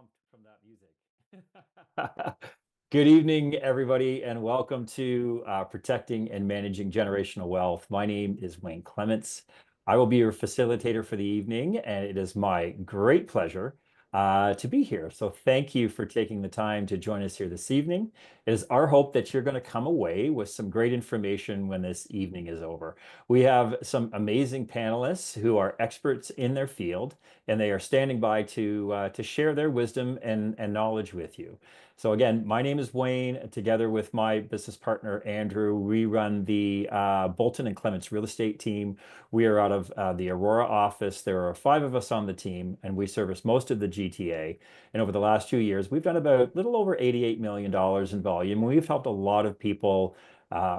pumped from that music. Good evening, everybody, and welcome to Protecting and Managing Generational Wealth. My name is Wayne Clements. I will be your facilitator for the evening, and it is my great pleasure to be here. So thank you for taking the time to join us here this evening. It is our hope that you're going to come away with some great information when this evening is over. We have some amazing panelists who are experts in their field, and they are standing by to share their wisdom and knowledge with you. So again, my name is Wayne. Together with my business partner, Andrew, we run the Bolton and Clements real estate team. We are out of the Aurora office. There are 5 of us on the team, and we service most of the GTA. And over the last 2 years, we've done about a little over $88 million in volume. We've helped a lot of people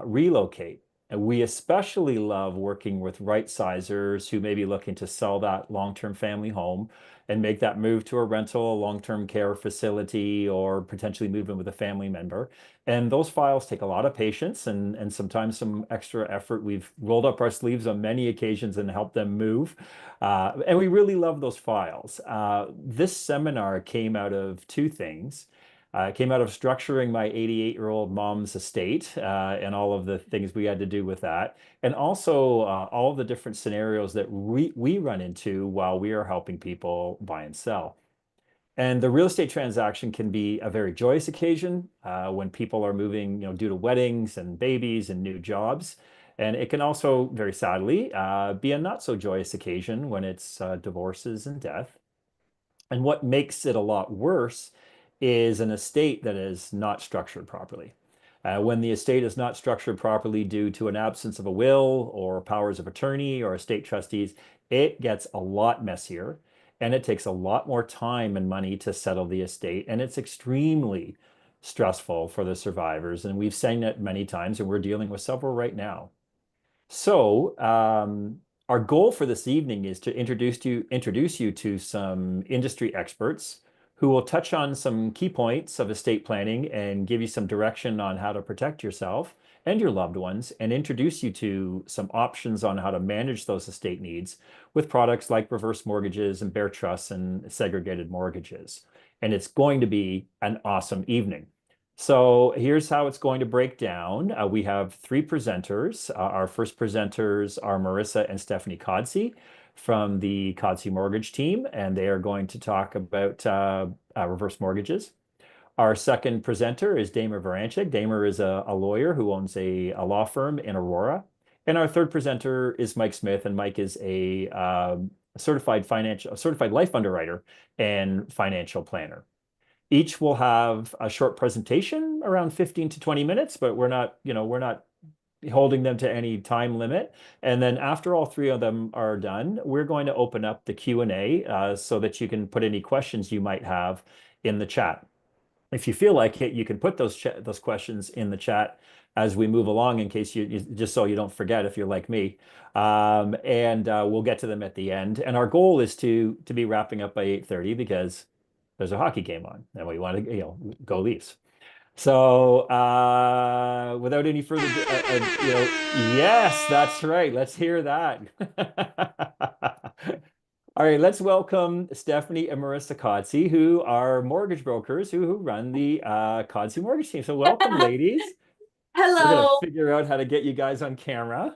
relocate. And we especially love working with right-sizers who may be looking to sell that long-term family home and make that move to a rental, a long-term care facility, or potentially move in with a family member. And those files take a lot of patience and sometimes some extra effort. We've rolled up our sleeves on many occasions and helped them move. And we really love those files. This seminar came out of 2 things. It came out of structuring my 88-year-old mom's estate and all of the things we had to do with that. And also all of the different scenarios that we run into while we are helping people buy and sell. And the real estate transaction can be a very joyous occasion when people are moving, due to weddings and babies and new jobs. And it can also, very sadly, be a not so joyous occasion when it's divorces and death. And what makes it a lot worse is an estate that is not structured properly. When the estate is not structured properly due to an absence of a will or powers of attorney or estate trustees, it gets a lot messier and it takes a lot more time and money to settle the estate. And it's extremely stressful for the survivors. And we've seen it many times and we're dealing with several right now. So, our goal for this evening is to introduce you to some industry experts who will touch on some key points of estate planning and give you some direction on how to protect yourself and your loved ones, and introduce you to some options on how to manage those estate needs with products like reverse mortgages and bare trusts and segregated mortgages. And it's going to be an awesome evening. So here's how it's going to break down. We have 3 presenters. Our first presenters are Marissa and Stephanie Codsey from the Codsey Mortgage team, and they are going to talk about reverse mortgages. Our second presenter is Damer Varanchik. Damer is a lawyer who owns a law firm in Aurora. And our third presenter is Mike Smith, and Mike is a certified life underwriter and financial planner. Each will have a short presentation around 15 to 20 minutes, but we're not holding them to any time limit. And then after all 3 of them are done, we're going to open up the Q&A so that you can put any questions you might have in the chat. If you feel like it, you can put those questions in the chat as we move along in case you just so you don't forget if you're like me. And we'll get to them at the end. And our goal is to be wrapping up by 8:30 because there's a hockey game on and we want to go Leafs. So without any further yes, that's right, let's hear that. All right, let's welcome Stephanie and Marissa Codsey, who are mortgage brokers who run the Codsey Mortgage team. So welcome, ladies. We're gonna Hello. figure out how to get you guys on camera.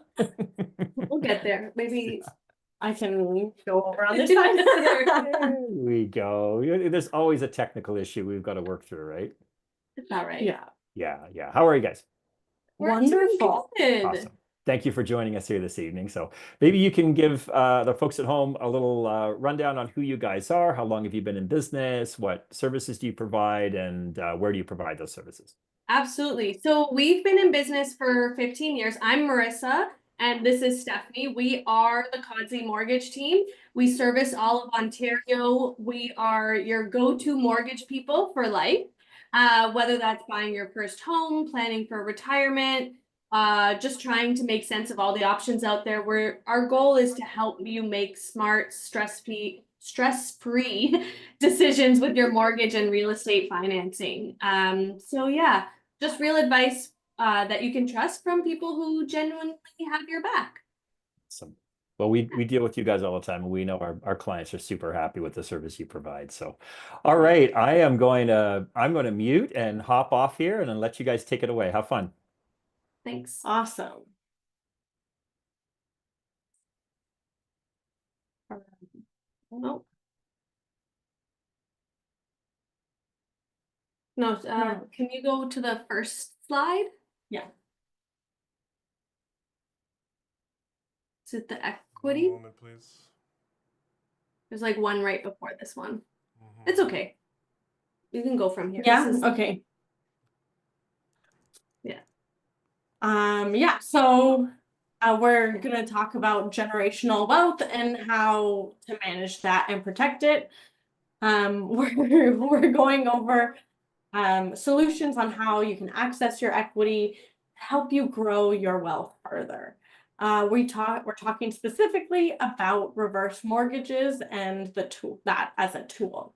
We'll get there. Maybe I can go over on this side. There we go. There's always a technical issue we've got to work through, right? It's all right. Yeah. How are you guys? We're doing Wonderful. good. Awesome. Thank you for joining us here this evening. So maybe you can give the folks at home a little rundown on who you guys are, how long have you been in business, what services do you provide, and where do you provide those services? Absolutely. So we've been in business for 15 years. I'm Marissa, and this is Stephanie. We are the Codsey Mortgage team. We service all of Ontario. We are your go-to mortgage people for life, whether that's buying your first home, planning for retirement, just trying to make sense of all the options out there. Our goal is to help you make smart, stress-free decisions with your mortgage and real estate financing. So yeah, just real advice that you can trust from people who genuinely have your back. Awesome. Well, we deal with you guys all the time, and we know our clients are super happy with the service you provide. So, all right, I'm going to mute and hop off here and then let you guys take it away. Have fun. Thanks. Awesome. No. No, No. can you go to the first slide? Yeah. Is it the One equity? moment, please. There's like one right before this one. Mhm. It's okay. You can go from here. Yeah. This is, Okay. Yeah. Yeah. So we're gonna talk about generational wealth and how to manage that and protect it. We're going over solutions on how you can access your equity, help you grow your wealth further. We're talking specifically about reverse mortgages and the tool that as a tool.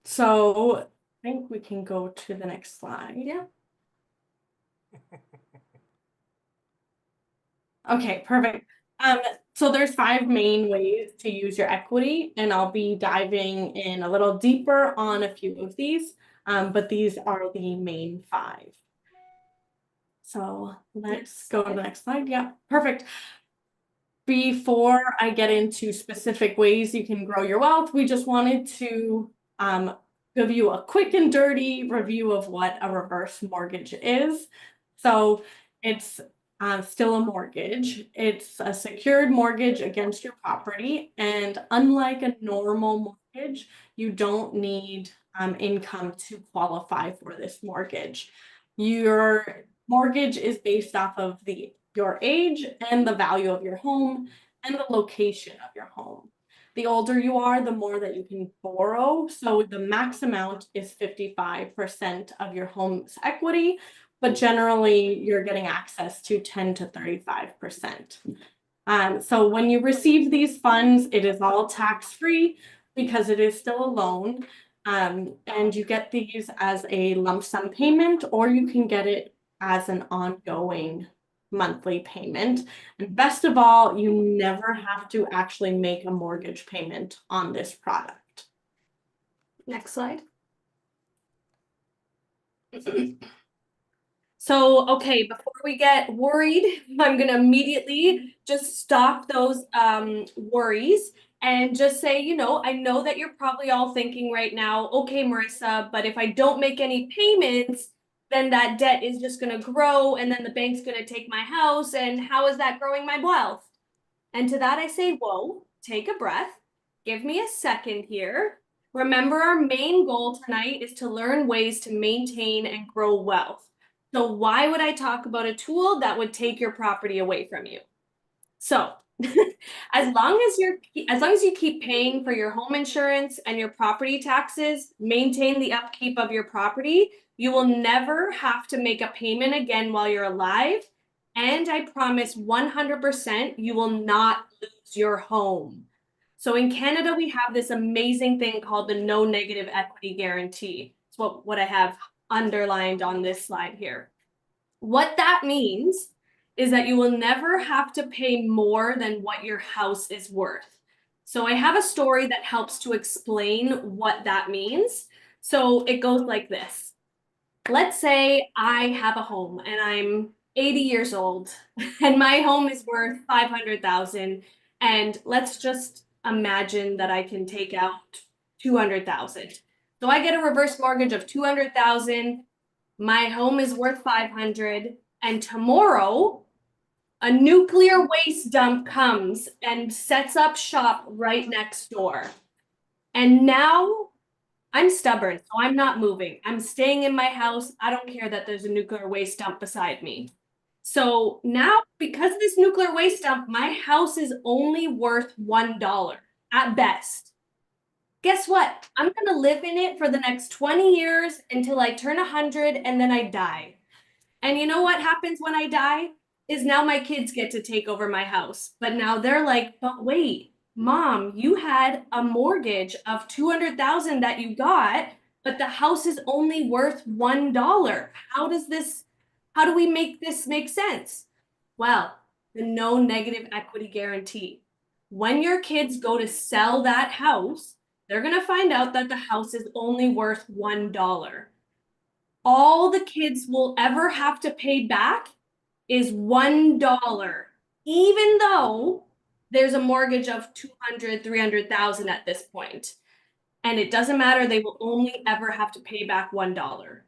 So I think we can go to the next slide. Yeah. Okay, perfect. So there's 5 main ways to use your equity, and I'll be diving in a little deeper on a few of these, but these are the main 5. So let's go to the next slide. Yeah, perfect. Before I get into specific ways you can grow your wealth, we just wanted to give you a quick and dirty review of what a reverse mortgage is. So it's still a mortgage. It's a secured mortgage against your property. And unlike a normal mortgage, you don't need income to qualify for this mortgage. Your mortgage is based off of your age and the value of your home and the location of your home. The older you are, the more that you can borrow. So the max amount is 55% of your home's equity, but generally you're getting access to 10 to 35%. So when you receive these funds, it is all tax-free because it is still a loan. And you get these as a lump sum payment, or you can get it as an ongoing monthly payment. And best of all, you never have to actually make a mortgage payment on this product. Next slide. So, okay, before we get worried, I'm gonna immediately just stop those worries and just say, I know that you're probably all thinking right now, okay, Marissa, but if I don't make any payments, then that debt is just gonna grow and then the bank's gonna take my house, and how is that growing my wealth? And to that I say, whoa, take a breath, give me a second here. Remember, our main goal tonight is to learn ways to maintain and grow wealth. So why would I talk about a tool that would take your property away from you? So as long as you keep paying for your home insurance and your property taxes, maintain the upkeep of your property, you will never have to make a payment again while you're alive. And I promise 100% you will not lose your home. So in Canada, we have this amazing thing called the no negative equity guarantee. It's what I have underlined on this slide here. What that means is that you will never have to pay more than what your house is worth. So I have a story that helps to explain what that means. So it goes like this. Let's say I have a home and I'm 80 years old and my home is worth 500,000, and let's just imagine that I can take out 200,000. So I get a reverse mortgage of 200,000. My home is worth 500, and tomorrow a nuclear waste dump comes and sets up shop right next door. And now I'm stubborn, so I'm not moving. I'm staying in my house. I don't care that there's a nuclear waste dump beside me. So now, because of this nuclear waste dump, my house is only worth $1 at best. Guess what? I'm gonna live in it for the next 20 years until I turn 100 and then I die. And you know what happens when I die? Is now my kids get to take over my house. But now they're like, but wait, mom, you had a mortgage of 200,000 that you got, but the house is only worth $1. How do we make this make sense? Well, the no negative equity guarantee. When your kids go to sell that house, they're going to find out that the house is only worth $1. All the kids will ever have to pay back is $1, even though there's a mortgage of 200, 300,000 at this point. And it doesn't matter, they will only ever have to pay back $1.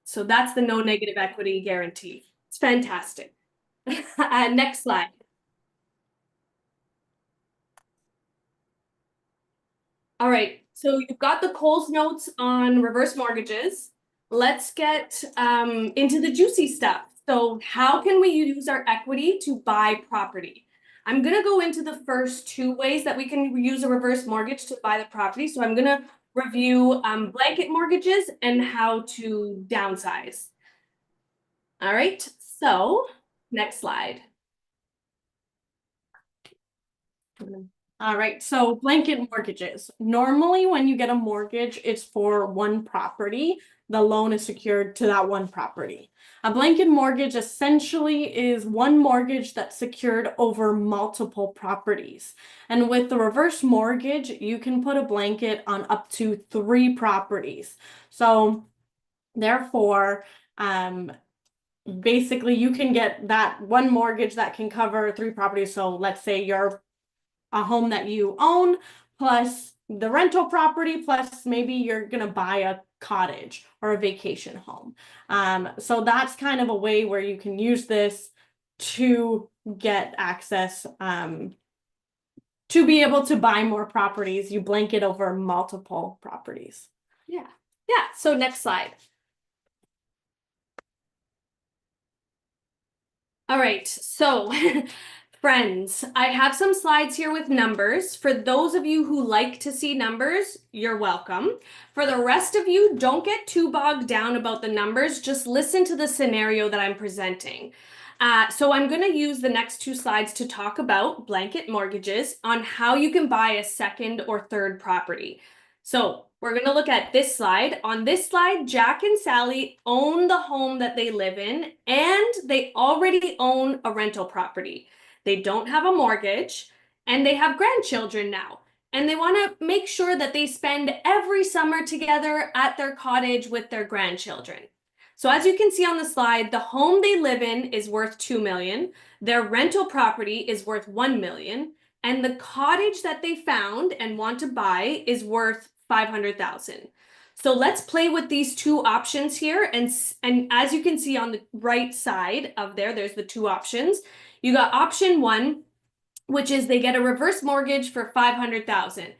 So that's the no negative equity guarantee. It's fantastic. Next slide. All right, so you've got the Coles notes on reverse mortgages. Let's get into the juicy stuff. So how can we use our equity to buy property? I'm gonna go into the first two ways that we can use a reverse mortgage to buy the property. So I'm gonna review blanket mortgages and how to downsize. All right, so next slide. All right, so blanket mortgages. Normally, when you get a mortgage, it's for one property. The loan is secured to that one property. A blanket mortgage essentially is one mortgage that's secured over multiple properties. And with the reverse mortgage, you can put a blanket on up to 3 properties. So therefore, basically you can get that one mortgage that can cover 3 properties. So let's say you're a home that you own, plus the rental property, plus maybe you're going to buy a cottage or a vacation home. So that's kind of a way where you can use this to get access to be able to buy more properties. You blanket over multiple properties. Yeah. So next slide. All right, so friends, I have some slides here with numbers. For those of you who like to see numbers, you're welcome. For the rest of you, don't get too bogged down about the numbers. Just listen to the scenario that I'm presenting. So I'm going to use the next 2 slides to talk about blanket mortgages on how you can buy a second or third property. So we're going to look at this slide. On this slide, Jack and Sally own the home that they live in, and they already own a rental property. They don't have a mortgage, and they have grandchildren now. And they want to make sure that they spend every summer together at their cottage with their grandchildren. So as you can see on the slide, the home they live in is worth $2 million. Their rental property is worth $1 million. And the cottage that they found and want to buy is worth $500,000. So let's play with these 2 options here. And as you can see on the right side of there's the 2 options. You got option 1, which is they get a reverse mortgage for $500,000.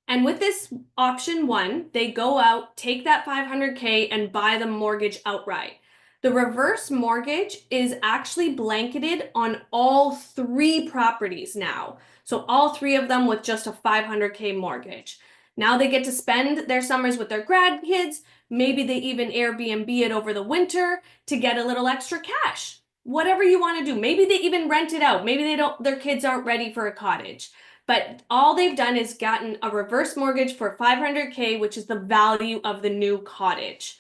And with this option 1, they go out, take that $500K and buy the mortgage outright. The reverse mortgage is actually blanketed on all 3 properties now. So all 3 of them with just a $500K mortgage. Now they get to spend their summers with their grandkids. Maybe they even Airbnb it over the winter to get a little extra cash. Whatever you want to do. Maybe they even rent it out. Maybe their kids aren't ready for a cottage. But all they've done is gotten a reverse mortgage for $500K, which is the value of the new cottage.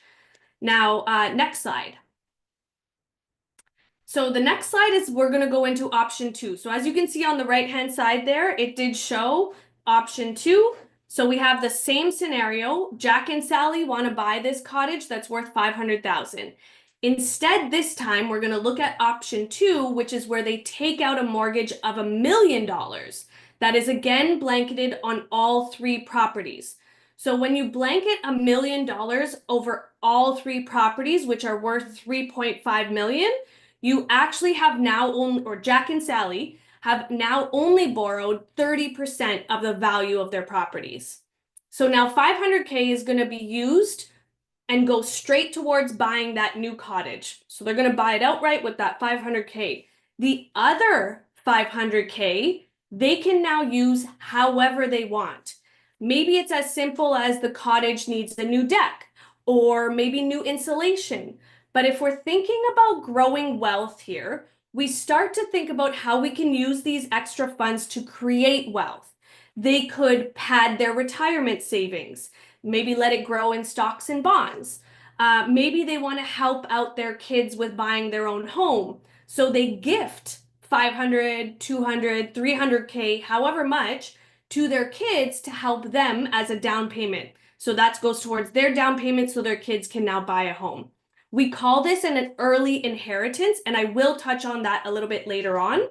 Now, next slide. So the next slide is we're going to go into option 2. So as you can see on the right-hand side there, it did show option 2. So we have the same scenario. Jack and Sally want to buy this cottage that's worth $500,000. Instead, this time, we're going to look at option 2, which is where they take out a mortgage of $1 million. That is again blanketed on all 3 properties. So when you blanket $1 million over all 3 properties, which are worth $3.5 million, you actually have now only, or Jack and Sally have now only borrowed 30% of the value of their properties. So now $500K is going to be used and go straight towards buying that new cottage. So they're going to buy it outright with that $500K. The other $500K, they can now use however they want. Maybe it's as simple as the cottage needs a new deck or maybe new insulation. But if we're thinking about growing wealth here, we start to think about how we can use these extra funds to create wealth. They could pad their retirement savings, maybe let it grow in stocks and bonds. Maybe they want to help out their kids with buying their own home. So they gift 500, 200, 300K, however much, to their kids to help them as a down payment. So that goes towards their down payment so their kids can now buy a home. We call this an early inheritance, and I will touch on that a little bit later on.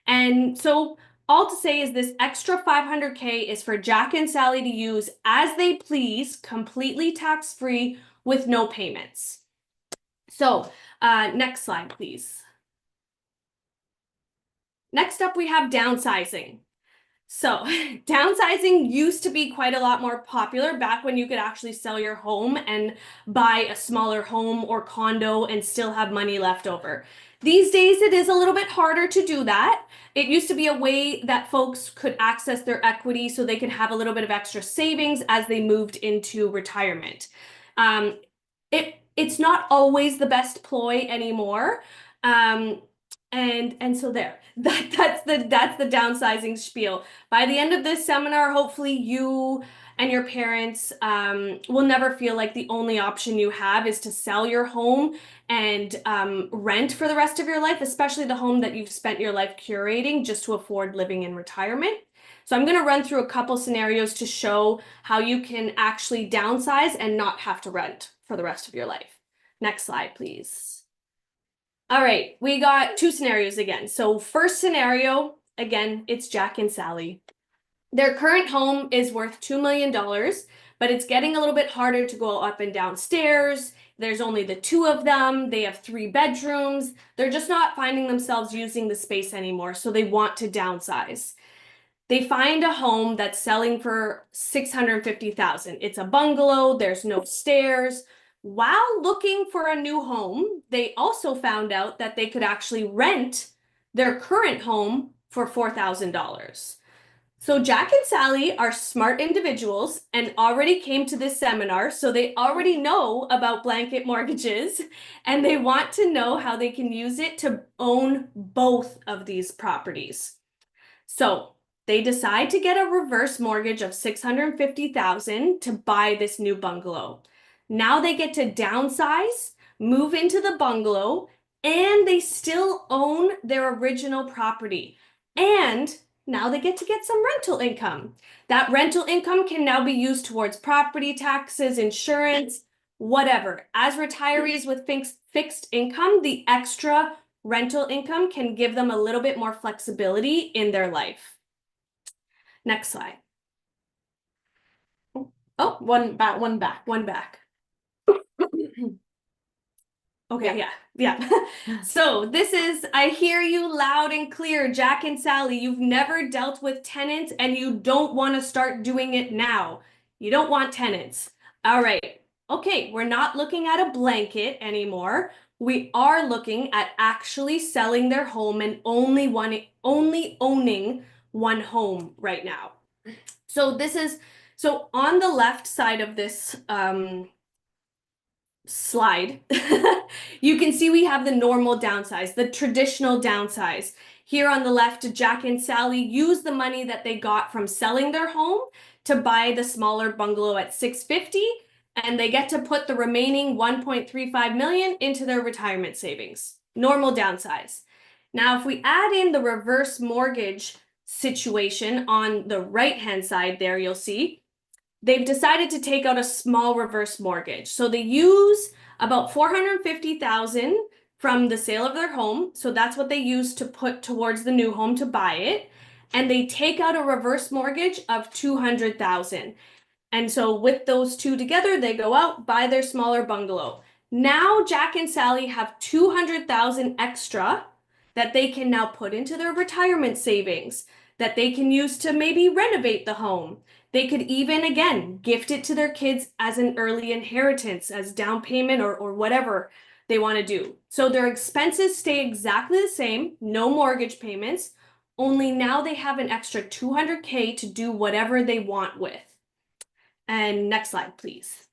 And so all to say is this extra 500K is for Jack and Sally to use as they please, completely tax-free with no payments. So next slide, please. Next up, we have downsizing. So downsizing used to be quite a lot more popular back when you could actually sell your home and buy a smaller home or condo and still have money left over. These days, it is a little bit harder to do that. It used to be a way that folks could access their equity so they could have a little bit of extra savings as they moved into retirement. It's not always the best ploy anymore. And so there, that's the downsizing spiel. By the end of this seminar, hopefully you and your parents will never feel like the only option you have is to sell your home and rent for the rest of your life, especially the home that you've spent your life curating just to afford living in retirement. So I'm going to run through a couple scenarios to show how you can actually downsize and not have to rent for the rest of your life. Next slide, please. All right, we got two scenarios again. So first scenario, again, it's Jack and Sally. Their current home is worth $2 million, but it's getting a little bit harder to go up and down stairs. There's only the two of them. They have 3 bedrooms. They're just not finding themselves using the space anymore, so they want to downsize. They find a home that's selling for $650,000. It's a bungalow, there's no stairs. While looking for a new home, they also found out that they could actually rent their current home for $4,000. So Jack and Sally are smart individuals and already came to this seminar, so they already know about blanket mortgages, and they want to know how they can use it to own both of these properties. So they decide to get a reverse mortgage of $650,000 to buy this new bungalow. Now they get to downsize, move into the bungalow, and they still own their original property. And now they get some rental income. That rental income can now be used towards property taxes, insurance, whatever. As retirees with fixed income, the extra rental income can give them a little bit more flexibility in their life. Next slide. Oh, one back. Okay, yeah. So this is, I hear you loud and clear, Jack and Sally. You've never dealt with tenants and you don't want to start doing it now. You don't want tenants. All right. Okay, we're not looking at a blanket anymore. We are looking at actually selling their home and only owning one home right now. So so on the left side of this slide, you can see we have the normal downsize, the traditional downsize. Here on the left, Jack and Sally use the money that they got from selling their home to buy the smaller bungalow at $650,000, and they get to put the remaining $1.35 million into their retirement savings. Normal downsize. Now, if we add in the reverse mortgage situation on the right-hand side there, you'll see they've decided to take out a small reverse mortgage. So they use about $450,000 from the sale of their home. So that's what they use to put towards the new home to buy it. And they take out a reverse mortgage of $200,000. And so with those two together, they go out, buy their smaller bungalow. Now Jack and Sally have $200,000 extra that they can now put into their retirement savings, that they can use to maybe renovate the home. They could even, again, gift it to their kids as an early inheritance, as down payment or whatever they want to do. So their expenses stay exactly the same, no mortgage payments, only now they have an extra $200K to do whatever they want with. And next slide, please.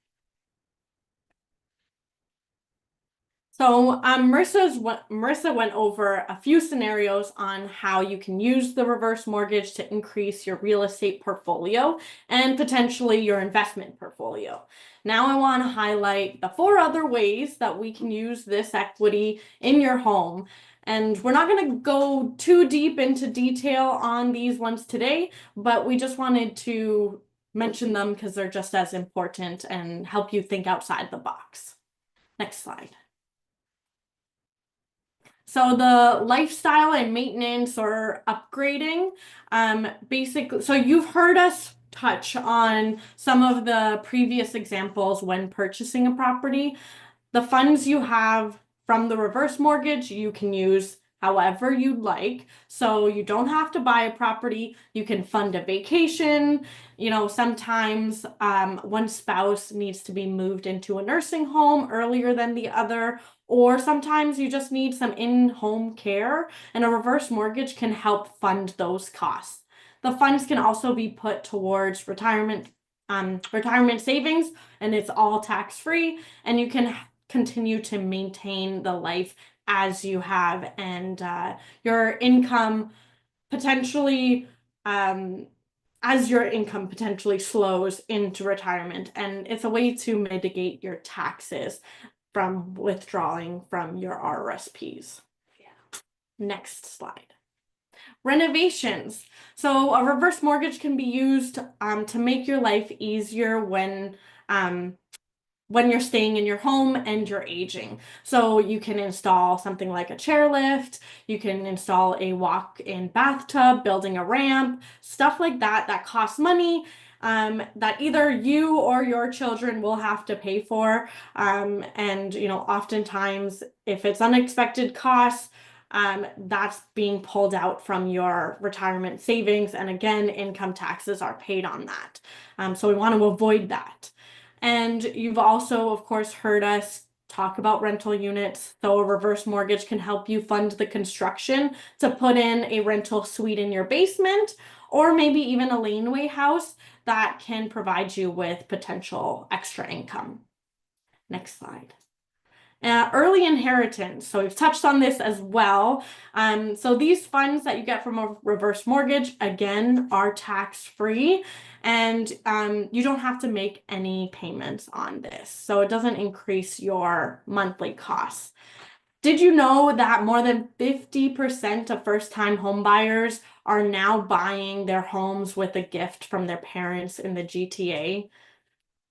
So Marissa went over a few scenarios on how you can use the reverse mortgage to increase your real estate portfolio and potentially your investment portfolio. Now I want to highlight the 4 other ways that we can use this equity in your home And we're not going to go too deep into detail on these ones today, but we just wanted to mention them because they're just as important and help you think outside the box. Next slide. So the lifestyle and maintenance or upgrading, basically, so you've heard us touch on some of the previous examples when purchasing a property. The funds you have from the reverse mortgage, you can use however you'd like. So you don't have to buy a property. You can fund a vacation. You know, sometimes one spouse needs to be moved into a nursing home earlier than the other, or sometimes you just need some in-home care, and a reverse mortgage can help fund those costs. The funds can also be put towards retirement savings, and it's all tax-free, and you can continue to maintain the life as you have, and your income potentially as your income potentially slows into retirement, and it's a way to mitigate your taxes from withdrawing from your RRSPs. Yeah. Next slide. Renovations. So a reverse mortgage can be used to make your life easier when you're staying in your home and you're aging. So you can install something like a chairlift, you can install a walk-in bathtub, building a ramp, stuff like that that costs money, that either you or your children will have to pay for. And you know, oftentimes if it's unexpected costs, that's being pulled out from your retirement savings. And again, income taxes are paid on that. So we want to avoid that. And you've also, of course, heard us talk about rental units. So a reverse mortgage can help you fund the construction to put in a rental suite in your basement, or maybe even a laneway house that can provide you with potential extra income. Next slide. Early inheritance. So we've touched on this as well. So these funds that you get from a reverse mortgage, again, are tax-free, and you don't have to make any payments on this. So it doesn't increase your monthly costs. Did you know that more than 50% of first-time home buyers are now buying their homes with a gift from their parents in the GTA?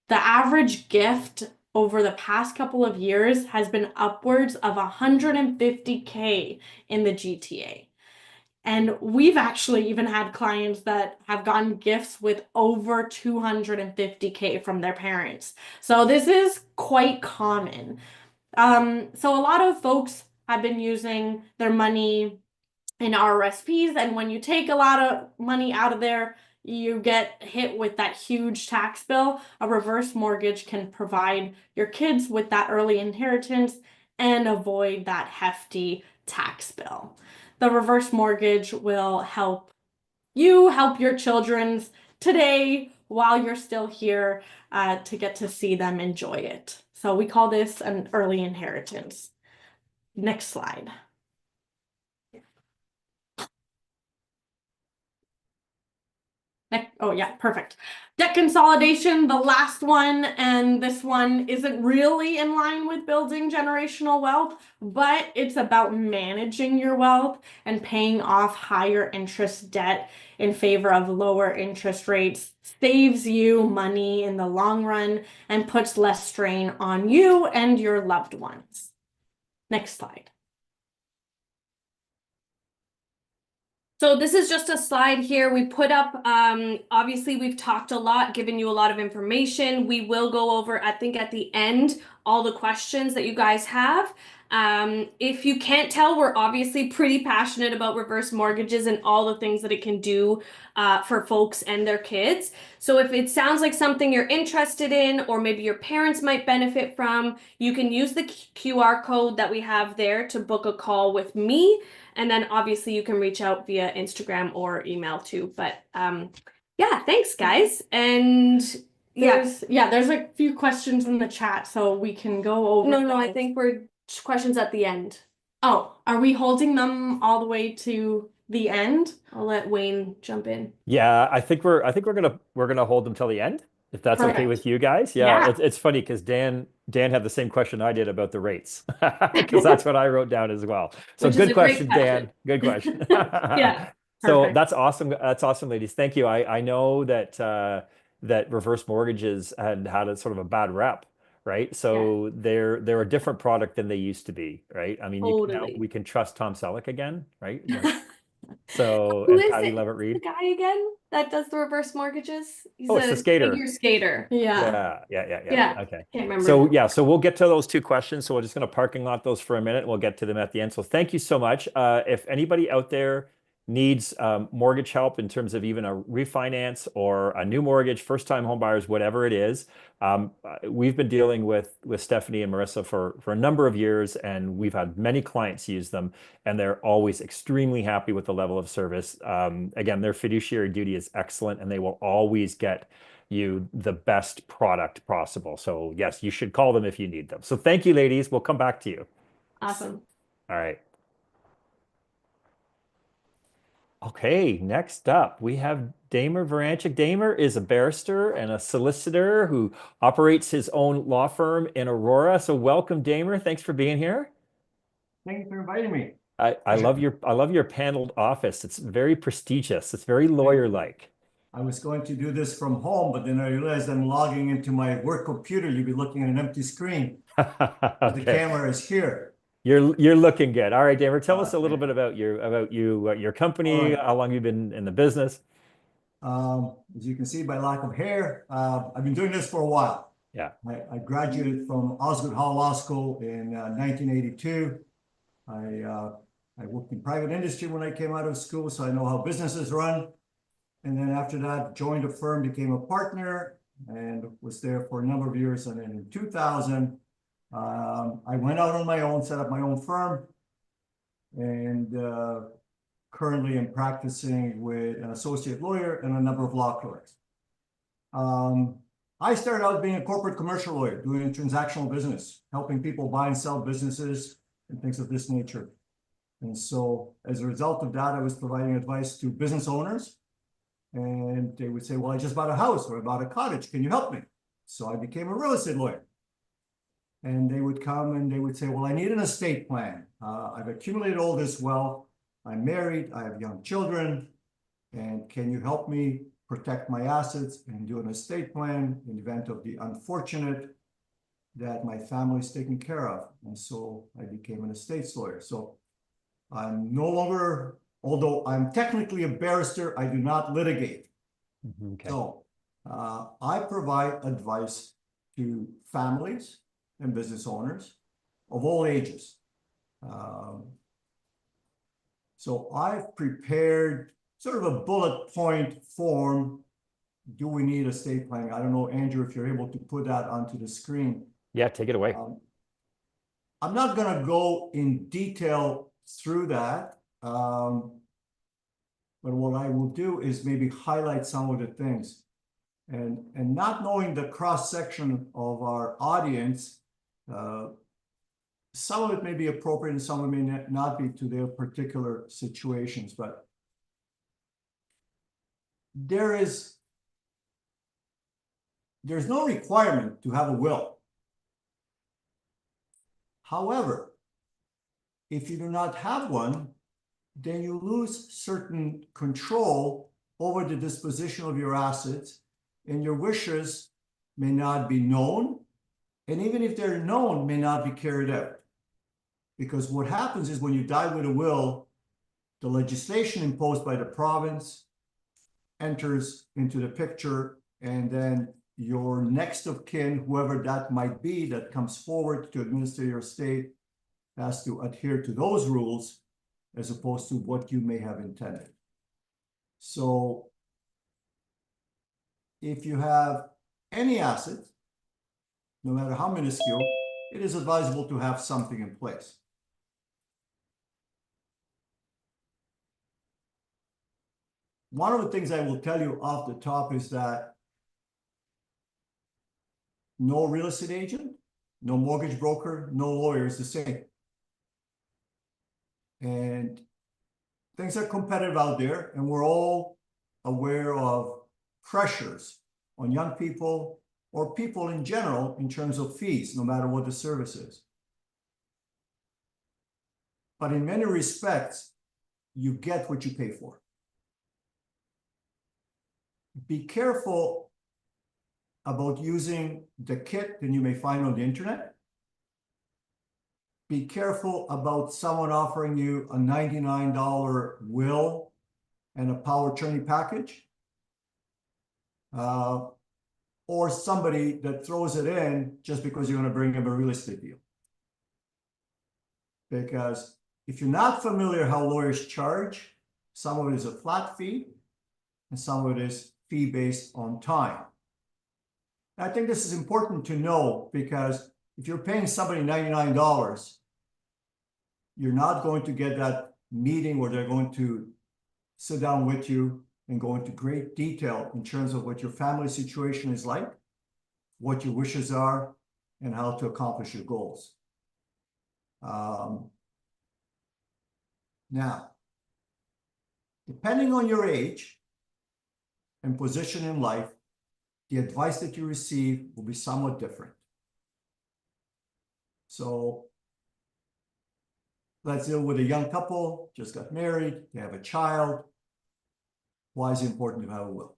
The average gift over the past couple of years has been upwards of 150K in the GTA. And we've actually even had clients that have gotten gifts with over 250K from their parents. So this is quite common. So a lot of folks have been using their money in RRSPs, and when you take a lot of money out of there, you get hit with that huge tax bill. A reverse mortgage can provide your kids with that early inheritance and avoid that hefty tax bill. The reverse mortgage will help you help your children today while you're still here to get to see them enjoy it. So we call this an early inheritance. Next slide. Oh yeah, perfect. Debt consolidation, the last one, and this one isn't really in line with building generational wealth, but it's about managing your wealth and paying off higher interest debt in favor of lower interest rates, saves you money in the long run, and puts less strain on you and your loved ones. Next slide. So this is just a slide here we put up. Obviously, we've talked a lot, given you a lot of information. We will go over, I think, at the end, all the questions that you guys have. If you can't tell, we're obviously pretty passionate about reverse mortgages and all the things that it can do for folks and their kids. So if it sounds like something you're interested in, or maybe your parents might benefit from, you can use the QR code that we have there to book a call with me. And then obviously you can reach out via Instagram or email too. But yeah, thanks guys. And there's a few questions in the chat, so we can go over. No, I think we're questions at the end. Oh, are we holding them all the way to the end? I'll let Wayne jump in. Yeah, I think we're gonna hold them till the end. If that's okay with Perfect. you guys. Yeah, Yeah. it's funny because Dan had the same question I did about the rates because that's what I wrote down as well. So Which is good a great question, question. Dan. Good question. Yeah. So Perfect. that's awesome. That's awesome, ladies. Thank you. I know that that reverse mortgages had a sort of a bad rep, right? Yeah. So they're a different product than they used to be, right? I mean, you can now Totally. we can trust Tom Selleck again, right? So Who and is Patty it? Levitt The Reed. guy again that does the reverse mortgages? He's Oh, it's the a skater. figure skater. Yeah. Yeah. Yeah. Okay. Can't remember So now. yeah, so we'll get to those two questions. So we're just going to parking lot those for a minute. We'll get to them at the end. So thank you so much. If anybody out there needs mortgage help in terms of even a refinance or a new mortgage, first-time home buyers, whatever it is, we've been dealing with Stephanie and Marissa for a number of years, and we've had many clients use them, and they're always extremely happy with the level of service. Again, their fiduciary duty is excellent, and they will always get you the best product possible. So yes, you should call them if you need them. So thank you, ladies. We'll come back to you. Awesome. All right. Okay, next up, we have Damer Varanchik. Damer is a barrister and a solicitor who operates his own law firm in Aurora. So welcome, Damer. Thanks for being here. Thank you for inviting me. I love your paneled office. It's very prestigious. It's very lawyer-like. I was going to do this from home, but then I realized I'm logging into my work computer. You'll be looking at an empty screen. The Okay. camera is here. You're looking good. All right, Damer, tell us a little Okay. bit about your company, All right. how long you've been in the business. As you can see by lack of hair, I've been doing this for a while. Yeah. I graduated from Osgoode Hall Law School in 1982. I worked in private industry when I came out of school, so I know how businesses run. And then after that, joined a firm, became a partner, and was there for a number of years. And then in 2000, I went out on my own, set up my own firm, and currently am practicing with an associate lawyer and a number of law clerks. I started out being a corporate commercial lawyer, doing transactional business, helping people buy and sell businesses and things of this nature. And so as a result of that, I was providing advice to business owners. And they would say, well, I just bought a house or I bought a cottage. Can you help me? So I became a real estate lawyer. And they would come and they would say, well, I need an estate plan. I've accumulated all this wealth. I'm married. I have young children. And can you help me protect my assets and do an estate plan in the event of the unfortunate that my family is taken care of? And so I became an estates lawyer. So I'm no longer, although I'm technically a barrister, I do not litigate. Okay. So I provide advice to families and business owners of all ages. So I've prepared sort of a bullet point form. Do we need estate planning? I don't know, Andrew, if you're able to put that onto the screen. Yeah, take it away. I'm not going to go in detail through that. But what I will do is maybe highlight some of the things. And not knowing the cross-section of our audience, some of it may be appropriate and some of it may not be to their particular situations, but there's no requirement to have a will. However, if you do not have one, then you lose certain control over the disposition of your assets, and your wishes may not be known, and even if they're known, may not be carried out. Because what happens is when you die with a will, the legislation imposed by the province enters into the picture, and then your next of kin, whoever that might be that comes forward to administer your estate, has to adhere to those rules as opposed to what you may have intended. So if you have any asset, no matter how minuscule, it is advisable to have something in place. One of the things I will tell you off the top is that no real estate agent, no mortgage broker, no lawyer is the same. And things are competitive out there, and we're all aware of pressures on young people or people in general in terms of fees, no matter what the service is. But in many respects, you get what you pay for. Be careful about using the kit that you may find on the internet. Be careful about someone offering you a $99 will and a power of attorney package. Or somebody that throws it in just because you're going to bring him a real estate deal. Because if you're not familiar how lawyers charge, some of it is a flat fee and some of it is fee based on time. And I think this is important to know because if you're paying somebody $99, you're not going to get that meeting where they're going to sit down with you and go into great detail in terms of what your family situation is like, what your wishes are, and how to accomplish your goals. Now, depending on your age and position in life, the advice that you receive will be somewhat different. So let's deal with a young couple, just got married, they have a child. Why is it important to have a will?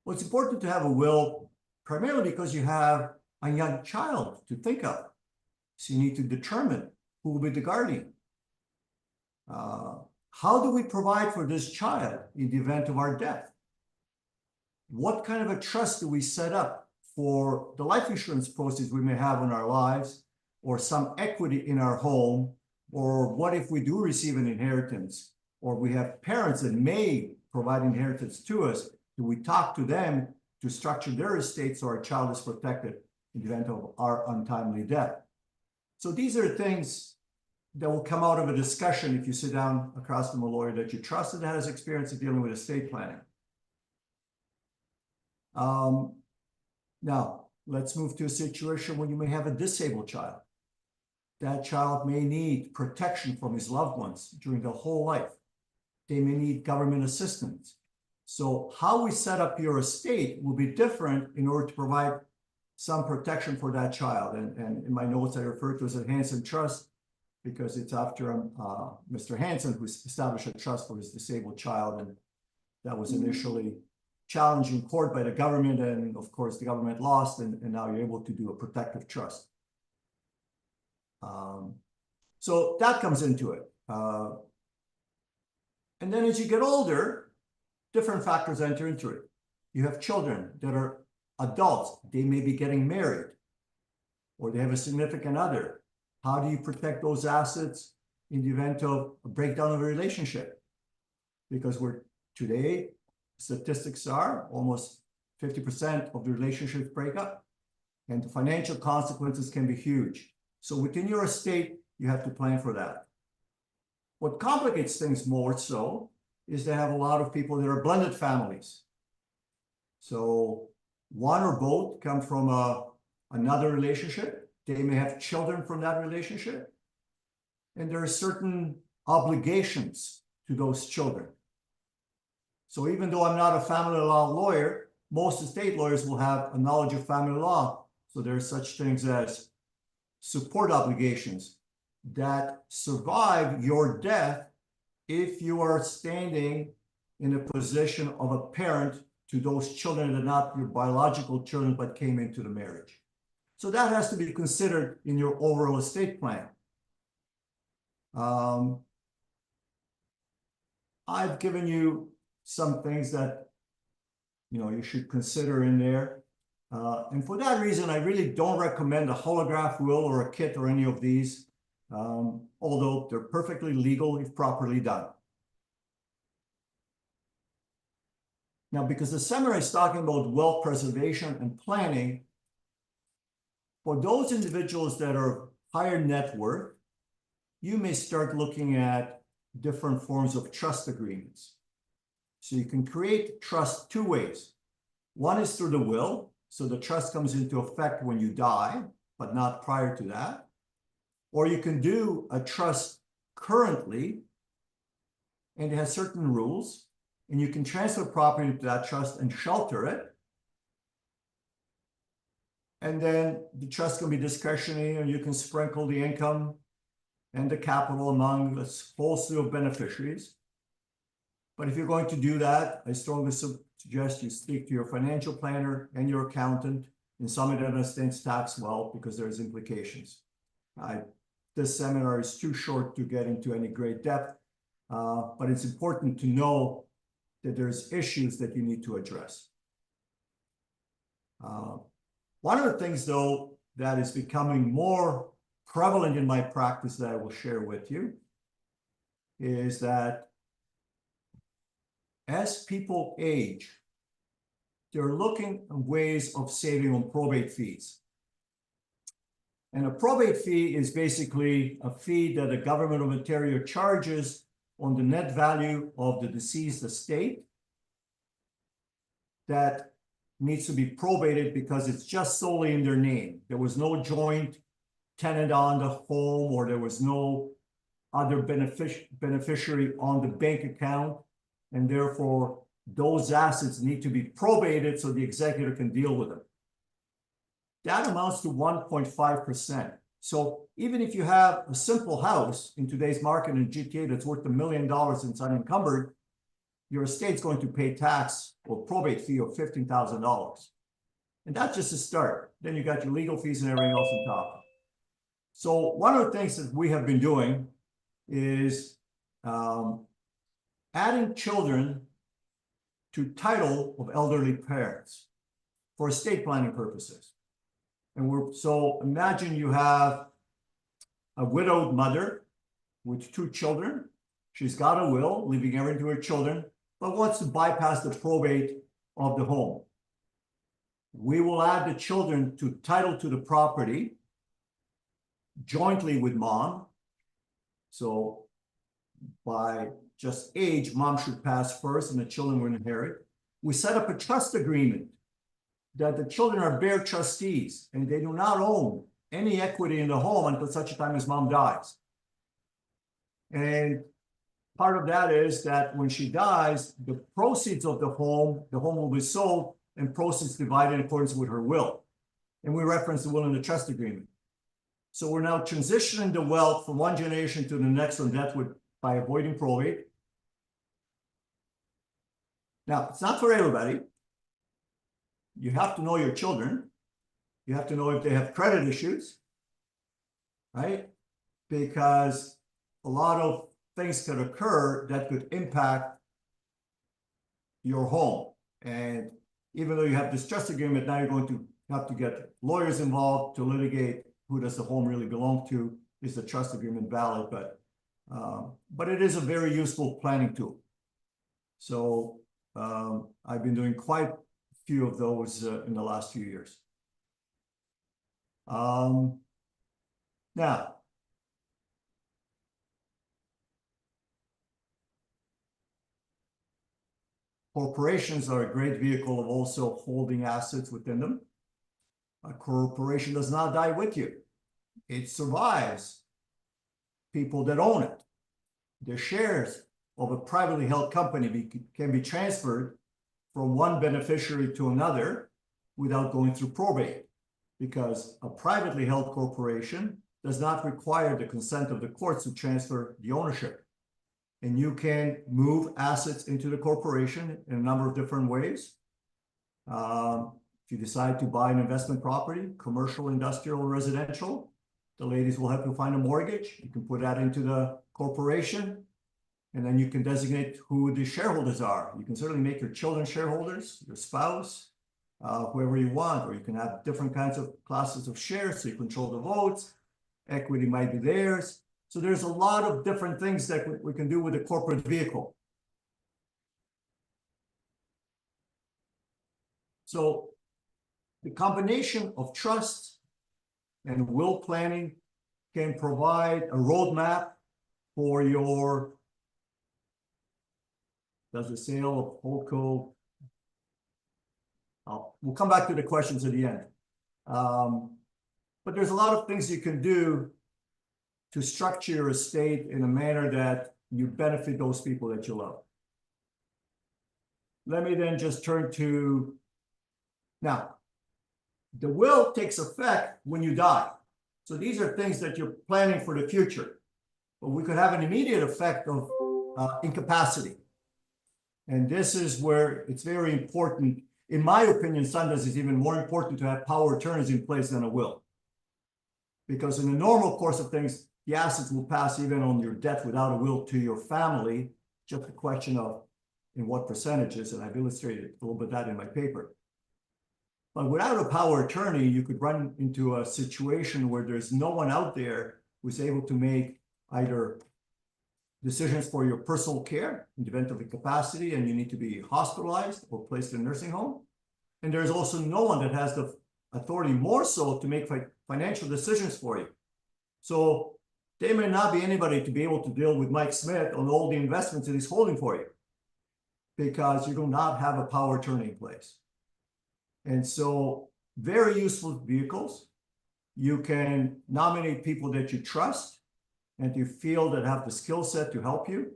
Well, it's important to have a will primarily because you have a young child to think of. So you need to determine who will be the guardian. How do we provide for this child in the event of our death? What kind of a trust do we set up for the life insurance proceeds we may have in our lives, or some equity in our home, or what if we do receive an inheritance, or we have parents that may provide inheritance to us? Do we talk to them to structure their estate so our child is protected in the event of our untimely death? So these are things that will come out of a discussion if you sit down across from a lawyer that you trust and has experience in dealing with estate planning. Now, let's move to a situation where you may have a disabled child. That child may need protection from his loved ones during their whole life. They may need government assistance. So how we set up your estate will be different in order to provide some protection for that child. And in my notes, I refer to it as a Hansen Trust because it's after Mr. Hansen, who established a trust for his disabled child. And that was initially challenged in court by the government. And of course, the government lost, and now you're able to do a protective trust. So that comes into it. And then as you get older, different factors enter into it. You have children that are adults. They may be getting married, or they have a significant other. How do you protect those assets in the event of a breakdown of a relationship? Because today, statistics are almost 50% of the relationships break up, and the financial consequences can be huge. So within your estate, you have to plan for that. What complicates things more so is they have a lot of people that are blended families. So one or both come from another relationship. They may have children from that relationship. And there are certain obligations to those children. So even though I'm not a family law lawyer, most estate lawyers will have a knowledge of family law. So there are such things as support obligations that survive your death if you are standing in a position of a parent to those children that are not your biological children but came into the marriage. So that has to be considered in your overall estate plan. I've given you some things that you should consider in there. And for that reason, I really don't recommend a holograph will or a kit or any of these, although they're perfectly legal if properly done. Now, because the seminar is talking about wealth preservation and planning, for those individuals that are higher net worth, you may start looking at different forms of trust agreements. So you can create trust two ways. One is through the will. So the trust comes into effect when you die, but not prior to that. Or you can do a trust currently, and it has certain rules, and you can transfer property to that trust and shelter it. And then the trust can be discretionary, and you can sprinkle the income and the capital among a whole slew of beneficiaries. But if you're going to do that, I strongly suggest you speak to your financial planner and your accountant and somebody that understands tax well, because there's implications. This seminar is too short to get into any great depth, but it's important to know that there's issues that you need to address. One of the things, though, that is becoming more prevalent in my practice that I will share with you is that as people age, they're looking at ways of saving on probate fees. And a probate fee is basically a fee that the government of Ontario charges on the net value of the deceased estate that needs to be probated because it's just solely in their name. There was no joint tenant on the home, or there was no other beneficiary on the bank account, and therefore those assets need to be probated so the executor can deal with them. That amounts to 1.5%. So even if you have a simple house in today's market in GTA that's worth $1 million and it's unencumbered, your estate's going to pay tax or probate fee of $15,000. And that's just a start. Then you got your legal fees and everything else on top. So one of the things that we have been doing is adding children to title of elderly parents for estate planning purposes. And so imagine you have a widowed mother with 2 children. She's got a will, leaving everything to her children, but wants to bypass the probate of the home. We will add the children to title to the property jointly with mom. So by just age, mom should pass first and the children will inherit. We set up a trust agreement that the children are bare trustees and they do not own any equity in the home until such a time as mom dies. And part of that is that when she dies, the proceeds of the home will be sold and proceeds divided in accordance with her will. And we reference the will in the trust agreement. So we're now transitioning the wealth from one generation to the next one by avoiding probate. Now, it's not for everybody. You have to know your children. You have to know if they have credit issues, right? Because a lot of things could occur that could impact your home. And even though you have this trust agreement, now you're going to have to get lawyers involved to litigate who does the home really belong to. Is the trust agreement valid? But it is a very useful planning tool. So I've been doing quite a few of those in the last few years. Now, corporations are a great vehicle of also holding assets within them. A corporation does not die with you. It survives people that own it. The shares of a privately held company can be transferred from one beneficiary to another without going through probate, because a privately held corporation does not require the consent of the courts to transfer the ownership. And you can move assets into the corporation in a number of different ways. If you decide to buy an investment property, commercial, industrial, or residential, the ladies will help you find a mortgage. You can put that into the corporation, and then you can designate who the shareholders are. You can certainly make your children shareholders, your spouse, whoever you want, or you can have different kinds of classes of shares so you control the votes. Equity might be theirs. So there's a lot of different things that we can do with a corporate vehicle. So the combination of trust and will planning can provide a roadmap for your, does the sale of holdco. We'll come back to the questions at the end. But there's a lot of things you can do to structure your estate in a manner that you benefit those people that you love. Let me then just turn to, now, The will takes effect when you die. So these are things that you're planning for the future. But we could have an immediate effect of incapacity. And this is where it's very important. In my opinion, sometimes it's even more important to have power of attorneys in place than a will. Because in the normal course of things, the assets will pass even on your death without a will to your family. Just a question of in what percentages, and I've illustrated a little bit that in my paper. But without a power of attorney, you could run into a situation where there's no one out there who's able to make either decisions for your personal care in the event of incapacity and you need to be hospitalized or placed in a nursing home. And there's also no one that has the authority more so to make financial decisions for you. So there may not be anybody to be able to deal with Mike Smith on all the investments that he's holding for you because you do not have a power of attorney in place. And so very useful vehicles. You can nominate people that you trust and you feel that have the skill set to help you.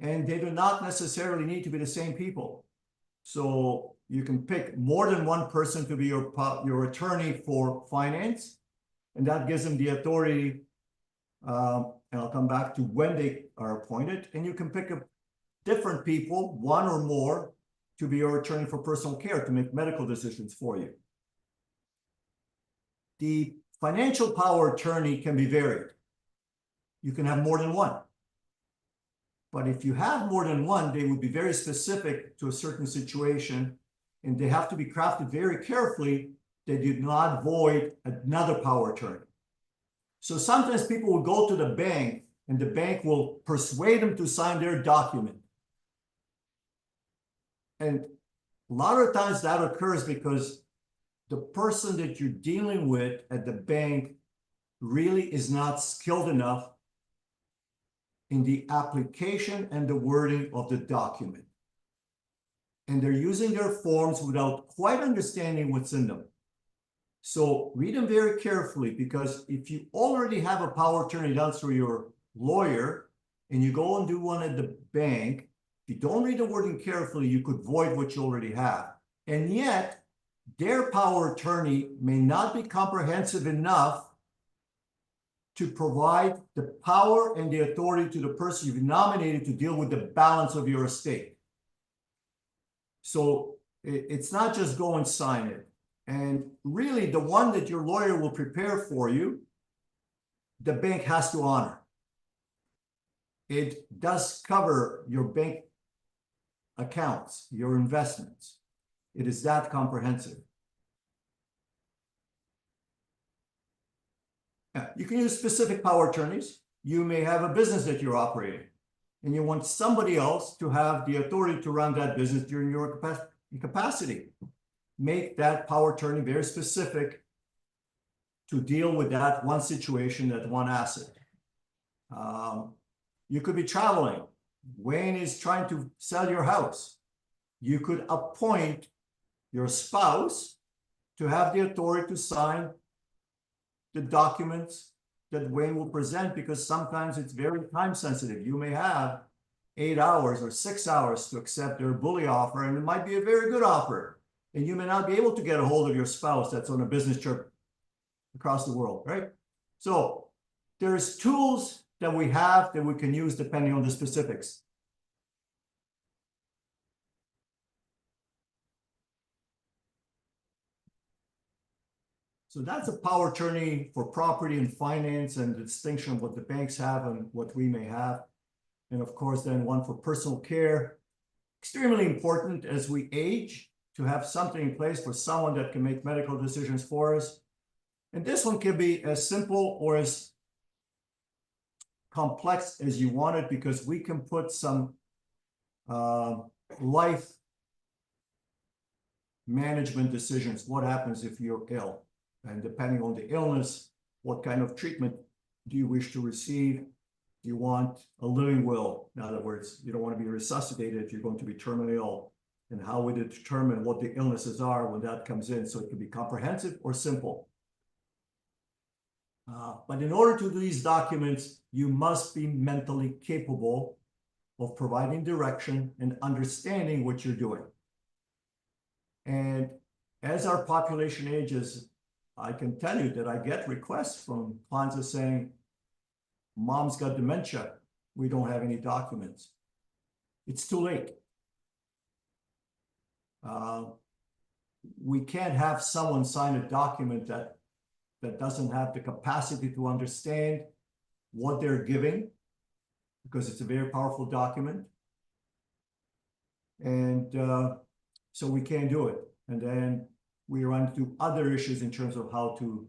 And they do not necessarily need to be the same people. So you can pick more than one person to be your attorney for finance. And that gives them the authority, and I'll come back to when they are appointed. And you can pick up different people, one or more, to be your attorney for personal care, to make medical decisions for you. The financial power of attorney can be varied. You can have more than one. But if you have more than one, they would be very specific to a certain situation, and they have to be crafted very carefully that you do not void another power of attorney. So sometimes people will go to the bank, and the bank will persuade them to sign their document. And a lot of times that occurs because the person that you're dealing with at the bank really is not skilled enough in the application and the wording of the document. And they're using their forms without quite understanding what's in them. So read them very carefully, because if you already have a power of attorney done through your lawyer and you go and do one at the bank, if you don't read the wording carefully, you could void what you already have. And yet their power of attorney may not be comprehensive enough to provide the power and the authority to the person you've nominated to deal with the balance of your estate. So it's not just go and sign it. And really, the one that your lawyer will prepare for you, the bank has to honor. It does cover your bank accounts, your investments. It is that comprehensive. You can use specific power attorneys. You may have a business that you're operating, and you want somebody else to have the authority to run that business during your capacity. Make that power attorney very specific to deal with that one situation, that one asset. You could be traveling. Wayne is trying to sell your house. You could appoint your spouse to have the authority to sign the documents that Wayne will present, because sometimes it's very time sensitive. You may have 8 hours or 6 hours to accept their bully offer, and it might be a very good offer. And you may not be able to get a hold of your spouse that's on a business trip across the world, right? So there's tools that we have that we can use depending on the specifics. So that's a power attorney for property and finance, and the distinction of what the banks have and what we may have. And of course, then one for personal care. Extremely important as we age to have something in place for someone that can make medical decisions for us. And this one can be as simple or as complex as you want it, because we can put some life management decisions. What happens if you're ill? And depending on the illness, what kind of treatment do you wish to receive? Do you want a living will? In other words, you don't want to be resuscitated if you're going to be terminally ill. And how would it determine what the illnesses are when that comes in? So it could be comprehensive or simple. But in order to do these documents, you must be mentally capable of providing direction and understanding what you're doing. And as our population ages, I can tell you that I get requests from clients saying, mom's got dementia. We don't have any documents. It's too late. We can't have someone sign a document that doesn't have the capacity to understand what they're giving, because it's a very powerful document. And so we can't do it. And then we run into other issues in terms of how to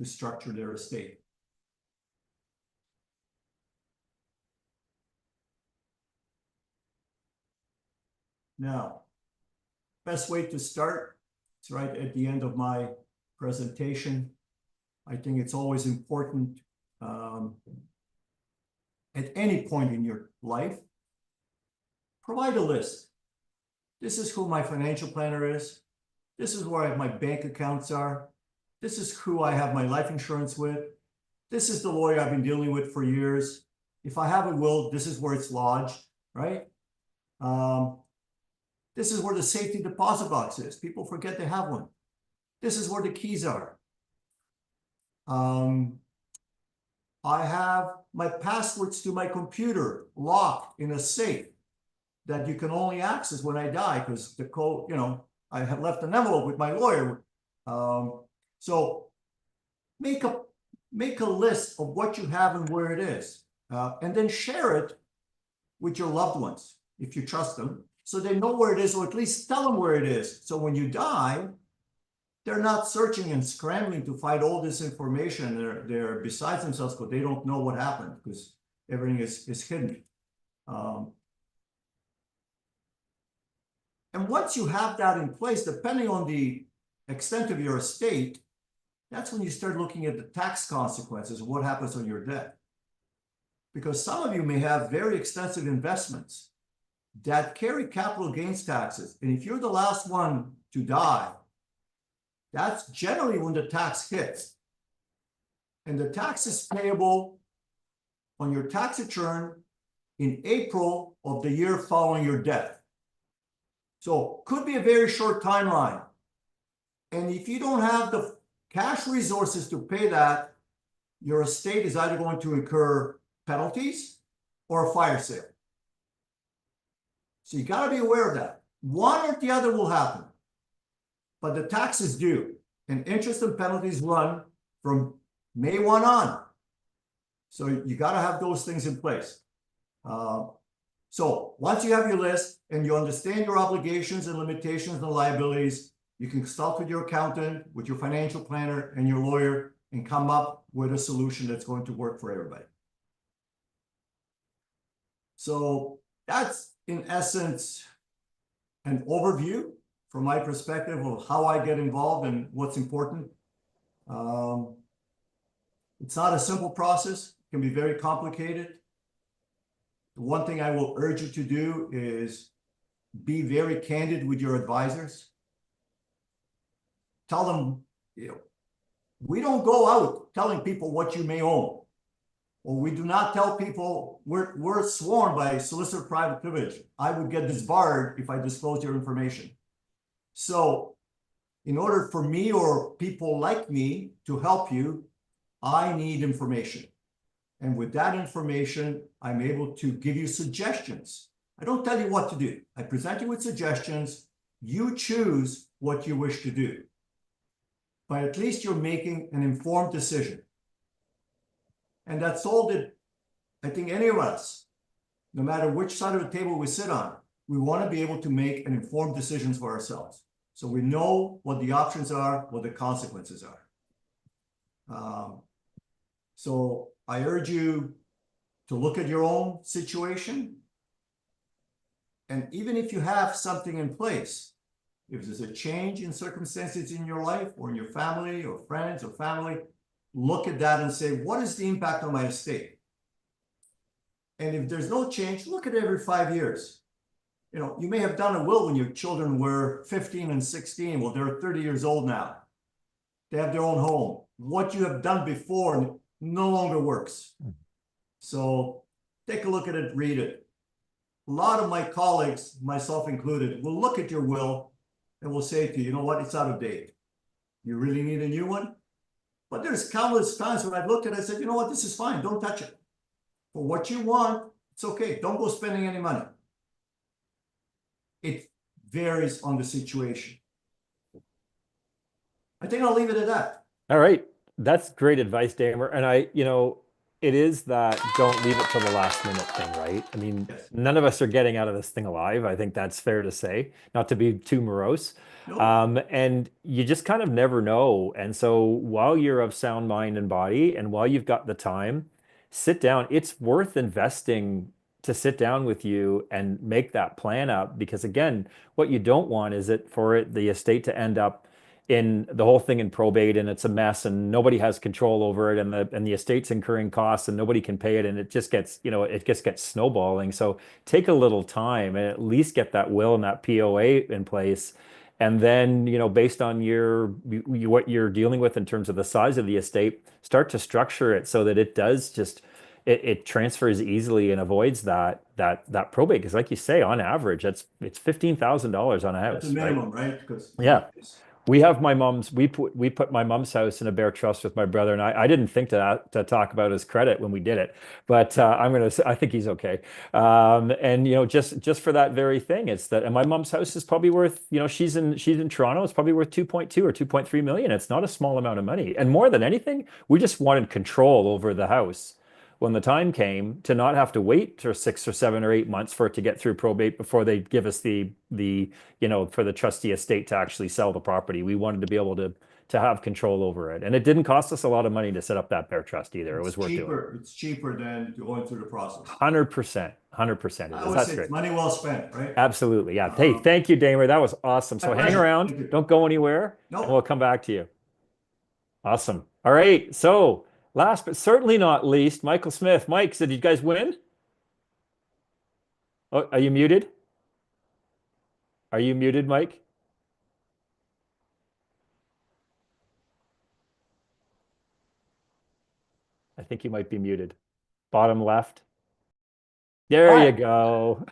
structure their estate. Now, best way to start, it's right at the end of my presentation. I think it's always important at any point in your life, provide a list. This is who my financial planner is. This is where my bank accounts are. This is who I have my life insurance with. This is the lawyer I've been dealing with for years. If I have a will, this is where it's lodged, right? This is where the safety deposit box is. People forget they have one. This is where the keys are. I have my passwords to my computer locked in a safe that you can only access when I die, because the code, you know, I have left an envelope with my lawyer. So make a list of what you have and where it is, and then share it with your loved ones if you trust them, so they know where it is, or at least tell them where it is. So when you die, they're not searching and scrambling to find all this information. They're besides themselves because they don't know what happened, because everything is hidden. And once you have that in place, depending on the extent of your estate, that's when you start looking at the tax consequences of what happens on your debt. Because some of you may have very extensive investments that carry capital gains taxes. And if you're the last one to die, that's generally when the tax hits. And the tax is payable on your tax return in April of the year following your death. So could be a very short timeline. And if you don't have the cash resources to pay that, your estate is either going to incur penalties or a fire sale. So you got to be aware of that. One or the other will happen. But the tax is due, and interest and penalties run from May 1 on. So you got to have those things in place. So once you have your list and you understand your obligations and limitations and liabilities, you can consult with your accountant, with your financial planner and your lawyer, and come up with a solution that's going to work for everybody. So that's in essence an overview from my perspective of how I get involved and what's important. It's not a simple process. It can be very complicated. The one thing I will urge you to do is be very candid with your advisors. Tell them, you know, we don't go out telling people what you may own, or we do not tell people, we're sworn by solicitor private privilege. I would get disbarred if I disclosed your information. So in order for me or people like me to help you, I need information. And with that information, I'm able to give you suggestions. I don't tell you what to do. I present you with suggestions. You choose what you wish to do. But at least you're making an informed decision. And that's all that I think any of us, no matter which side of the table we sit on, we want to be able to make an informed decisions for ourselves. So we know what the options are, what the consequences are. So I urge you to look at your own situation. And even if you have something in place, if there's a change in circumstances in your life or in your family or friends or family, look at that and say, what is the impact on my estate? And if there's no change, look at it every 5 years. You know, you may have done a will when your children were 15 and 16. Well, they're 30 years old now. They have their own home. What you have done before no longer works. So take a look at it, read it. A lot of my colleagues, myself included, will look at your will and will say to you, you know what, it's out of date. You really need a new one? But there's countless times when I've looked at it, I said, you know what, this is fine, don't touch it. For what you want, it's okay, don't go spending any money. It varies on the situation. I think I'll leave it at that. All right. That's great advice, Damer. And it is that don't leave it till the last minute thing, right? I mean, Yes. none of us are getting out of this thing alive. I think that's fair to say, not to be too morose. Nope. And you just kind of never know. And so while you're of sound mind and body, and while you've got the time, sit down. It's worth investing to sit down with you and make that plan up. Because again, what you don't want is the estate to end up in the whole thing in probate, and it's a mess and nobody has control over it, and the estate's incurring costs and nobody can pay it, and it just gets snowballing. So take a little time and at least get that will and that POA in place. And then, based on what you're dealing with in terms of the size of the estate, start to structure it so that it does it transfers easily and avoids that probate. Because like you say, on average, it's $15,000 on a house. That's a minimum, right? Because yeah. We have we put my mom's house in a bare trust with my brother, and I didn't think to talk about his credit when we did it, but I think he's okay. And just for that very thing, it's that, and my mom's house is probably worth, she's in Toronto, it's probably worth 2.2 or 2.3 million. It's not a small amount of money, and more than anything, we just wanted control over the house when the time came, to not have to wait for 6 or 7 or 8 months for it to get through probate before they give us the for the trustee estate to actually sell the property. We wanted to be able to have control over it, and it didn't cost us a lot of money to set up that bare trust either. It was worth doing. It's cheaper than going through the process. 100%, 100%. I would say it's money well spent, right? Absolutely, yeah. Hey, thank you, Damer. That was awesome. So hang around, don't go anywhere, Nope. and we'll come back to you. Awesome. All right, so last but certainly not least, Michael Smith. Mike, did you guys win? Oh, are you muted? Are you muted, Mike? I think you might be muted. Bottom left. There Hi. you go.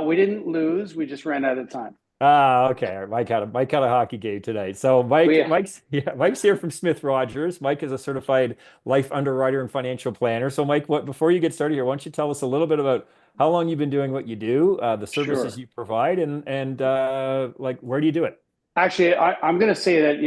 We didn't lose. We just ran out of time. Okay. Mike had a hockey game tonight. So Mike's here from Smith Rogers. Mike is a certified life underwriter and financial planner. So Mike, before you get started here, why don't you tell us a little bit about how long you've been doing what you do, the services Sure. you provide, and like where do you do it? Actually, I'm going to say that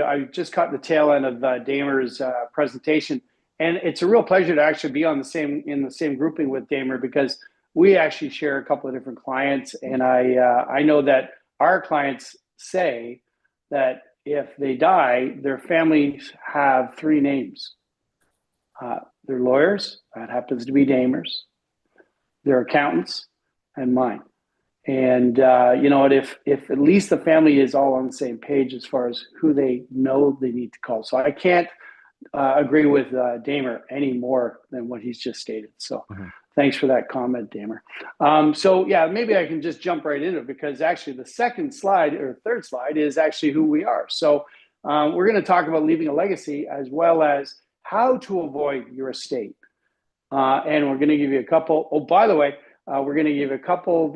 I just caught the tail end of Damer's presentation, and it's a real pleasure to actually be in the same grouping with Damer, because we actually share a couple of different clients, and I know that our clients say that if they die, their families have 3 names. They're lawyers, that happens to be Damers, their accountants, and mine. And if at least the family is all on the same page as far as who they know they need to call. So I can't agree with Damer any more than what he's just stated. So thanks for that comment, Damer. So yeah, maybe I can just jump right into it, because actually the second slide or third slide is actually who we are. So we're going to talk about leaving a legacy, as well as how to avoid your estate. And we're going to give you a couple. Oh, by the way, we're going to give a couple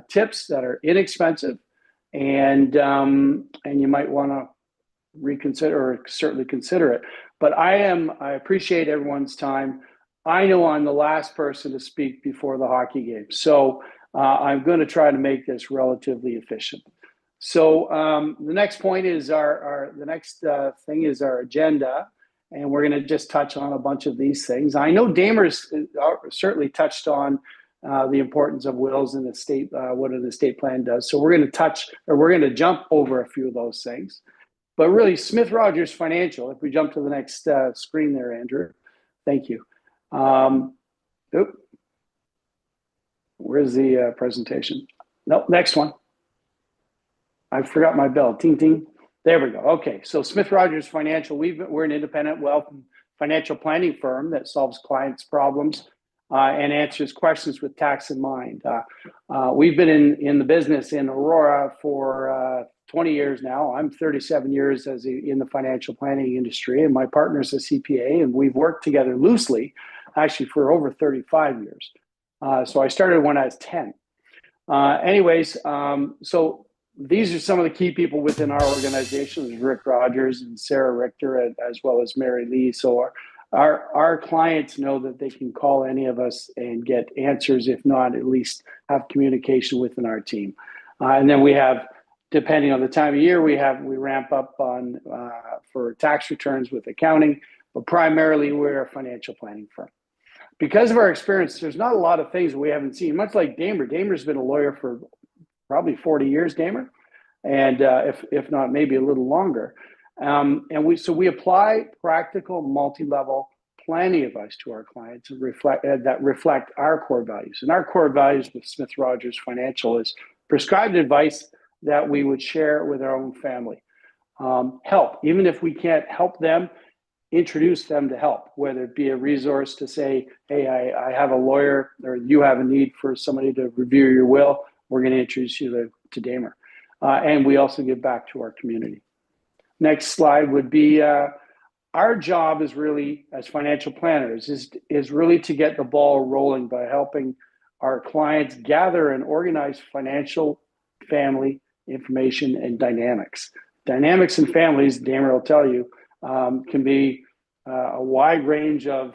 tips that are inexpensive, and you might want to reconsider, or certainly consider it. But I appreciate everyone's time. I know I'm the last person to speak before the hockey game, so I'm going to try to make this relatively efficient. So the next point is the next thing is our agenda. And we're going to just touch on a bunch of these things. I know Damer's certainly touched on the importance of wills and estate, what an estate plan does. So we're going to jump over a few of those things. But really, Smith Rogers Financial, if we jump to the next screen there, Andrew, thank you. Where's the presentation? Nope, next one. I forgot my bell. Ting, ting. There we go. Okay, so Smith Rogers Financial, we're an independent wealth and financial planning firm that solves clients' problems and answers questions with tax in mind. We've been in the business in Aurora for 20 years now. I'm 37 years in the financial planning industry, and my partner's a CPA, and we've worked together loosely, actually for over 35 years. So I started when I was 10. So these are some of the key people within our organization: Rick Rogers and Sarah Richter, as well as Mary Lee. So our clients know that they can call any of us and get answers, if not at least have communication within our team. And then we have, depending on the time of year, we ramp up on for tax returns with accounting, but primarily we're a financial planning firm. Because of our experience, there's not a lot of things we haven't seen. Much like Damer. Damer's been a lawyer for probably 40 years, Damer, and if not, maybe a little longer. And we apply practical, multi-level planning advice to our clients and that reflect our core values. And our core values with Smith Rogers Financial is prescribed advice that we would share with our own family. Help, even if we can't help them, introduce them to help, whether it be a resource to say, hey, I have a lawyer, or you have a need for somebody to review your will. We're going to introduce you to Damer. And we also give back to our community. Next slide would be our job is really, as financial planners, is really to get the ball rolling by helping our clients gather and organize financial family information and dynamics. Dynamics in families, Damer will tell you, can be a wide range of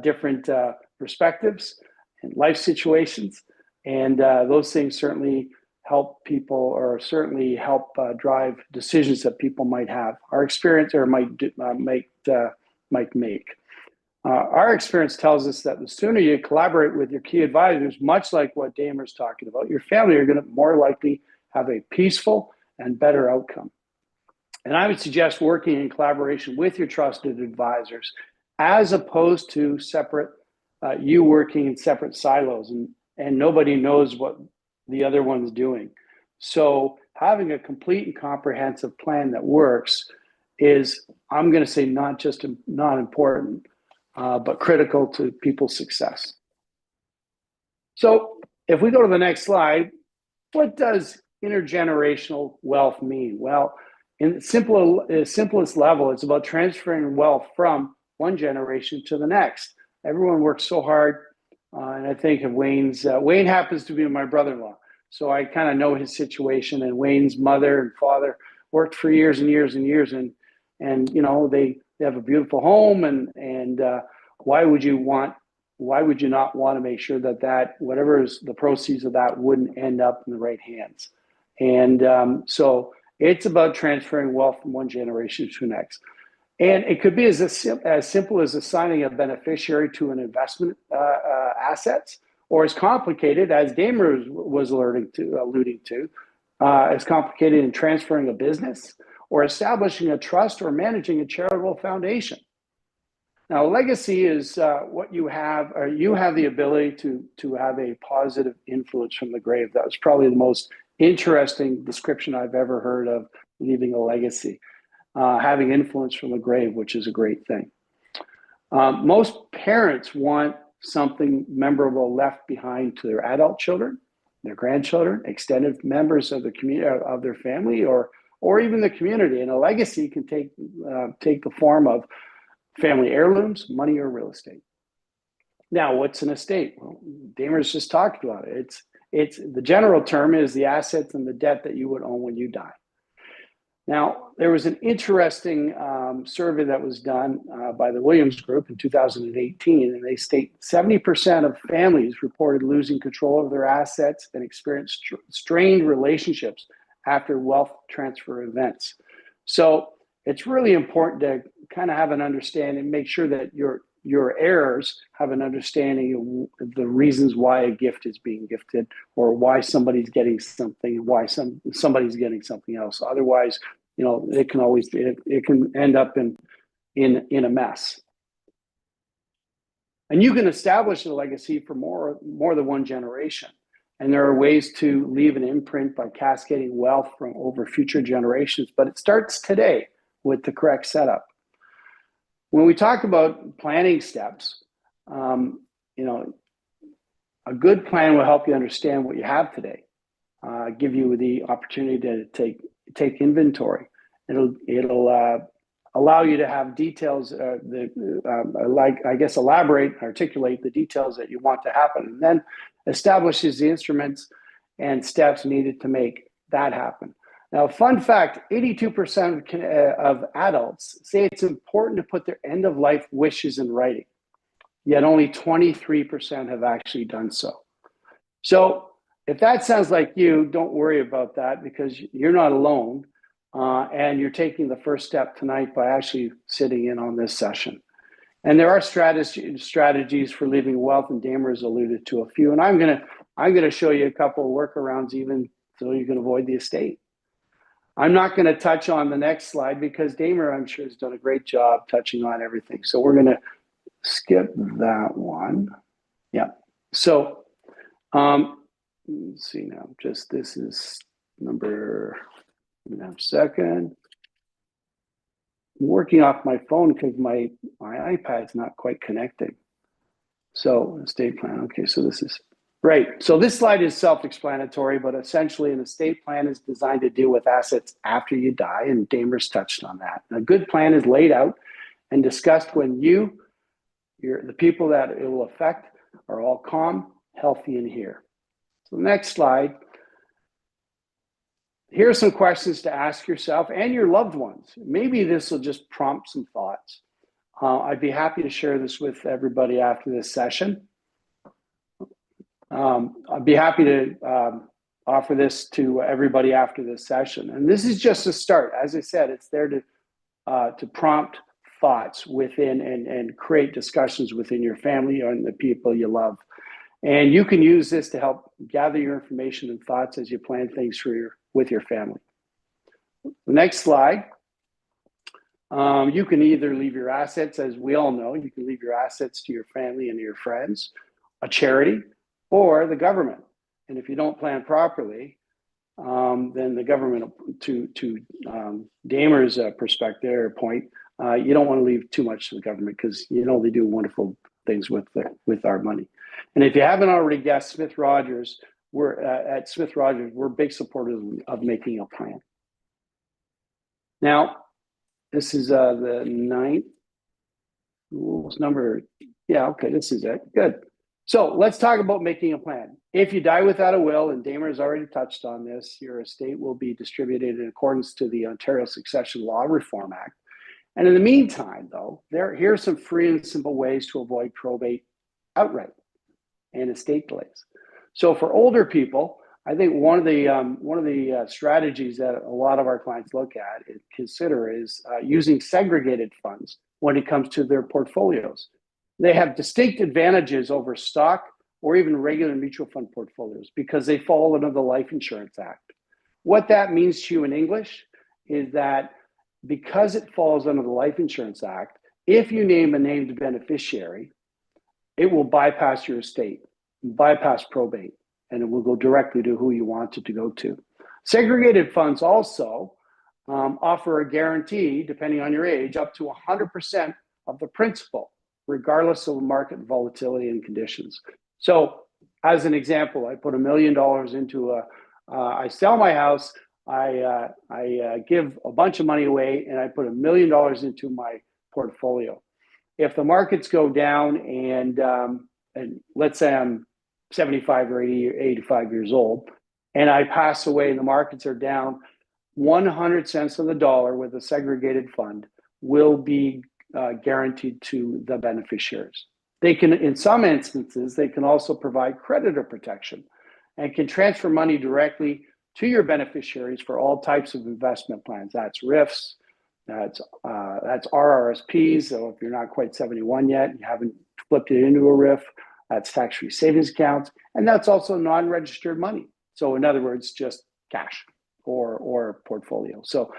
different perspectives and life situations. And those things certainly help people, or certainly help drive decisions that people might have, our experience, or might make. Our experience tells us that the sooner you collaborate with your key advisors, much like what Damer's talking about, your family are going to more likely have a peaceful and better outcome. And I would suggest working in collaboration with your trusted advisors, as opposed to you working in separate silos and nobody knows what the other one's doing. So having a complete and comprehensive plan that works is, I'm going to say, not important, but critical to people's success. So if we go to the next slide, what does intergenerational wealth mean? Well, in the simplest level, it's about transferring wealth from one generation to the next. Everyone works so hard, and I think of Wayne's. Wayne happens to be my brother-in-law, so I kind of know his situation. And Wayne's mother and father worked for years and years and years, and you know, they have a beautiful home, and why would you not want to make sure that whatever is the proceeds of that wouldn't end up in the right hands? And so it's about transferring wealth from one generation to the next. And it could be as simple as assigning a beneficiary to an investment assets, or as complicated as Damer was alluding to, as complicated in transferring a business, or establishing a trust, or managing a charitable foundation. Now, legacy is what you have, or you have the ability to have a positive influence from the grave. That was probably the most interesting description I've ever heard of leaving a legacy. Having influence from the grave, which is a great thing. Most parents want something memorable left behind to their adult children, their grandchildren, extended members of the community, of their family, or even the community. And a legacy can take the form of family heirlooms, money, or real estate. Now, what's an estate? Well, Damer's just talked about it. It's the general term is the assets and the debt that you would own when you die. Now, there was an interesting survey that was done by the Williams Group in 2018, and they state 70% of families reported losing control of their assets and experienced strained relationships after wealth transfer events. So it's really important to kind of have an understanding, make sure that your heirs have an understanding of the reasons why a gift is being gifted, or why somebody's getting something, why somebody's getting something else. Otherwise, you know, it can end up in a mess. And you can establish a legacy for more than one generation. And there are ways to leave an imprint by cascading wealth from over future generations, but it starts today with the correct setup. When we talk about planning steps, you know, a good plan will help you understand what you have today, give you the opportunity to take inventory. It'll allow you to have details, elaborate, articulate the details that you want to happen, and then establishes the instruments and steps needed to make that happen. Now, fun fact, 82% of adults say it's important to put their end-of-life wishes in writing, yet only 23% have actually done so. So if that sounds like you, don't worry about that, because you're not alone, and you're taking the first step tonight by actually sitting in on this session. And there are strategies for leaving wealth, and Damer has alluded to a few. And I'm gonna show you a couple of workarounds even so you can avoid the estate. I'm not going to touch on the next slide because Damer, I'm sure, has done a great job touching on everything. So we're going to skip that one. Yeah. So let's see now. Just this is number. Second. I'm working off my phone because my iPad's not quite connecting. So estate plan. Okay, so this is right. So this slide is self-explanatory, but essentially an estate plan is designed to deal with assets after you die, and Damer's touched on that. A good plan is laid out and discussed when the people that it will affect are all calm, healthy, and here. So next slide. Here are some questions to ask yourself and your loved ones. Maybe this will just prompt some thoughts. I'd be happy to share this with everybody after this session. I'd be happy to offer this to everybody after this session. And this is just a start. As I said, it's there to prompt thoughts within and create discussions within your family and the people you love. And you can use this to help gather your information and thoughts as you plan things with your family. The next slide. You can either leave your assets, as we all know, you can leave your assets to your family and your friends, a charity, or the government. And if you don't plan properly, then the government, to Damer's perspective or point, you don't want to leave too much to the government because you know they do wonderful things with our money. And if you haven't already guessed, Smith Rogers, at Smith Rogers, we're big supporters of making a plan. Now, this is the 9th rules number. Yeah, okay, this is it. Good. So let's talk about making a plan. If you die without a will, and Damer has already touched on this, your estate will be distributed in accordance to the Ontario Succession Law Reform Act. And in the meantime, though, here are some free and simple ways to avoid probate outright and estate delays. So for older people, I think one of the strategies that a lot of our clients look at and consider is using segregated funds when it comes to their portfolios. They have distinct advantages over stock or even regular mutual fund portfolios because they fall under the Life Insurance Act. What that means to you in English is that because it falls under the Life Insurance Act, if you name a named beneficiary, it will bypass your estate, bypass probate, and it will go directly to who you want it to go to. Segregated funds also offer a guarantee, depending on your age, up to 100% of the principal, regardless of market volatility and conditions. So as an example, I put $1 million into I sell my house, I give a bunch of money away, and I put $1 million into my portfolio. If the markets go down and let's say I'm 75 or 80 or 85 years old, and I pass away and the markets are down, 100 cents on the dollar with a segregated fund will be guaranteed to the beneficiaries. They can, in some instances, they can also provide creditor protection and can transfer money directly to your beneficiaries for all types of investment plans. That's RIFs, that's RRSPs. So if you're not quite 71 yet, you haven't flipped it into a RIF, that's tax-free savings accounts, and that's also non-registered money. So in other words, just cash or portfolio. So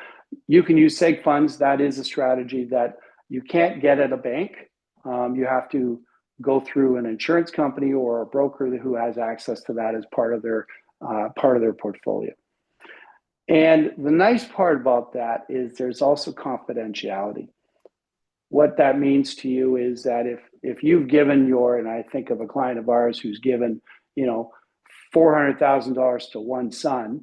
you can use seg funds. That is a strategy that you can't get at a bank. You have to go through an insurance company or a broker who has access to that as part of their portfolio. And the nice part about that is there's also confidentiality. What that means to you is that if you've given and I think of a client of ours who's given, $400,000 to one son,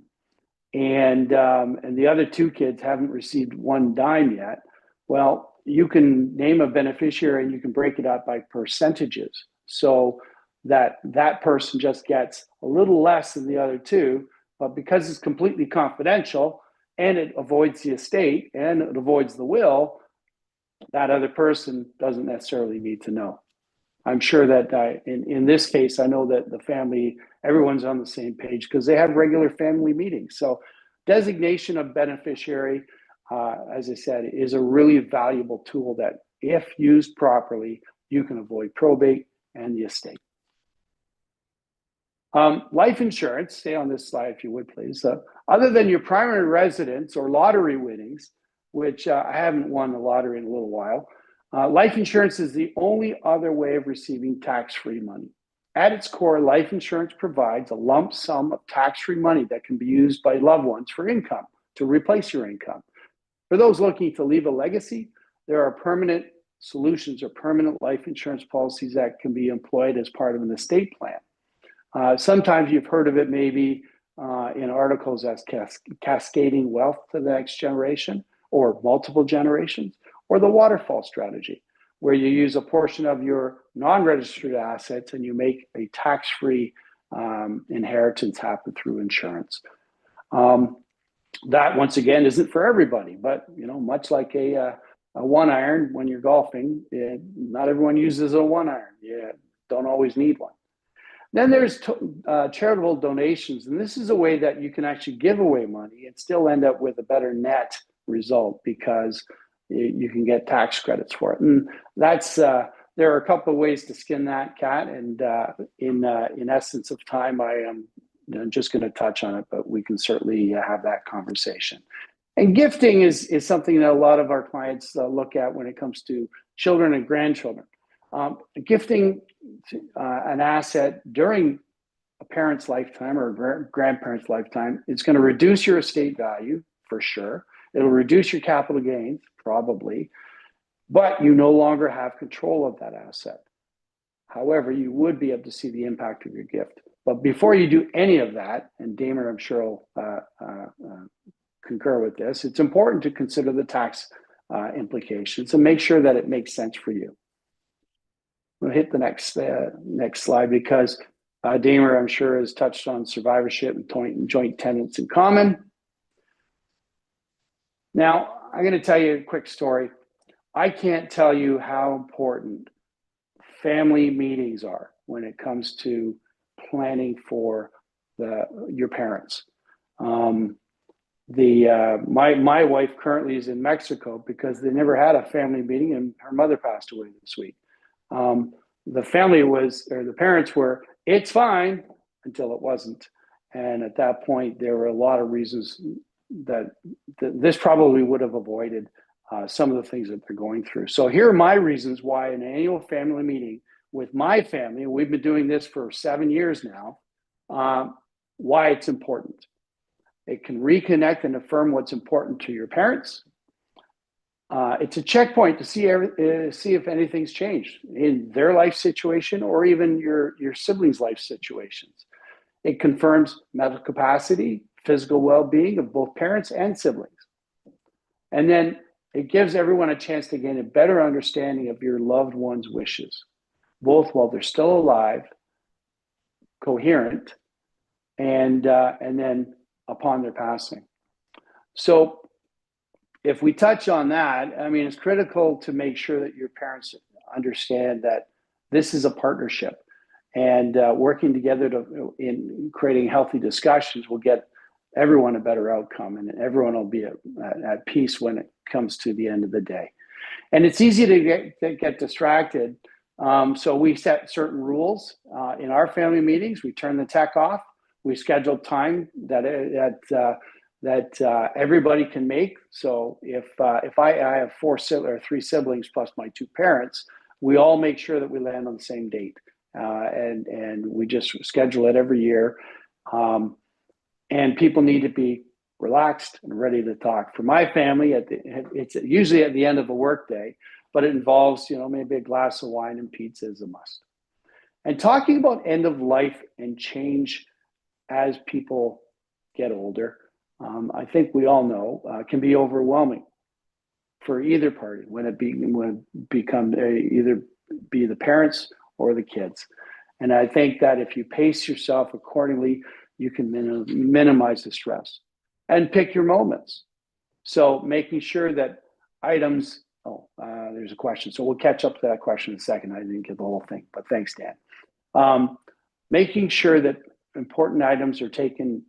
and the other two kids haven't received one dime yet, well, you can name a beneficiary and you can break it up by percentages so that person just gets a little less than the other two, but because it's completely confidential and it avoids the estate and it avoids the will, that other person doesn't necessarily need to know. I'm sure that in this case, I know that the family, everyone's on the same page because they have regular family meetings. So designation of beneficiary, as I said, is a really valuable tool that if used properly, you can avoid probate and the estate. Life insurance, stay on this slide if you would please. Other than your primary residence or lottery winnings, which I haven't won the lottery in a little while, life insurance is the only other way of receiving tax-free money. At its core, life insurance provides a lump sum of tax-free money that can be used by loved ones for income, to replace your income. For those looking to leave a legacy, there are permanent solutions or permanent life insurance policies that can be employed as part of an estate plan. Sometimes you've heard of it maybe in articles as cascading wealth to the next generation or multiple generations, or the waterfall strategy, where you use a portion of your non-registered assets and you make a tax-free inheritance happen through insurance. That, once again, isn't for everybody, but much like a one iron when you're golfing, not everyone uses a one iron. You don't always need one. Then there's charitable donations, and this is a way that you can actually give away money and still end up with a better net result because you can get tax credits for it. And that's there are a couple of ways to skin that cat, and in essence of time, I am just going to touch on it, but we can certainly have that conversation. And gifting is something that a lot of our clients look at when it comes to children and grandchildren. Gifting an asset during a parent's lifetime or a grandparent's lifetime, it's going to reduce your estate value for sure. It'll reduce your capital gains, probably, but you no longer have control of that asset. However, you would be able to see the impact of your gift. But before you do any of that, and Damer, I'm sure will concur with this, it's important to consider the tax implications and make sure that it makes sense for you. We'll hit the next slide because Damer, I'm sure, has touched on survivorship and joint tenants in common. Now, I'm going to tell you a quick story. I can't tell you how important family meetings are when it comes to planning for your parents. My wife currently is in Mexico because they never had a family meeting, and her mother passed away this week. The parents were, it's fine, until it wasn't. And at that point, there were a lot of reasons that this probably would have avoided some of the things that they're going through. So here are my reasons why an annual family meeting with my family, and we've been doing this for 7 years now, why it's important. It can reconnect and affirm what's important to your parents. It's a checkpoint to see if anything's changed in their life situation or even your siblings' life situations. It confirms mental capacity, physical well-being of both parents and siblings. And then it gives everyone a chance to gain a better understanding of your loved one's wishes, both while they're still alive, coherent, and then upon their passing. So if we touch on that, I mean, it's critical to make sure that your parents understand that this is a partnership, and working together in creating healthy discussions will get everyone a better outcome, and everyone will be at peace when it comes to the end of the day. And it's easy to get distracted. So we set certain rules in our family meetings. We turn the tech off. We schedule time that everybody can make. So if I have 3 siblings plus my 2 parents, we all make sure that we land on the same date, and we just schedule it every year. And people need to be relaxed and ready to talk. For my family, it's usually at the end of a work day, but it involves maybe a glass of wine and pizza is a must. And talking about end of life and change as people get older, I think we all know can be overwhelming for either party when it become either be the parents or the kids. And I think that if you pace yourself accordingly, you can minimize the stress and pick your moments. So making sure that items, there's a question. So we'll catch up to that question in a second. I didn't get the whole thing, but thanks, Dan. Making sure that important items are taken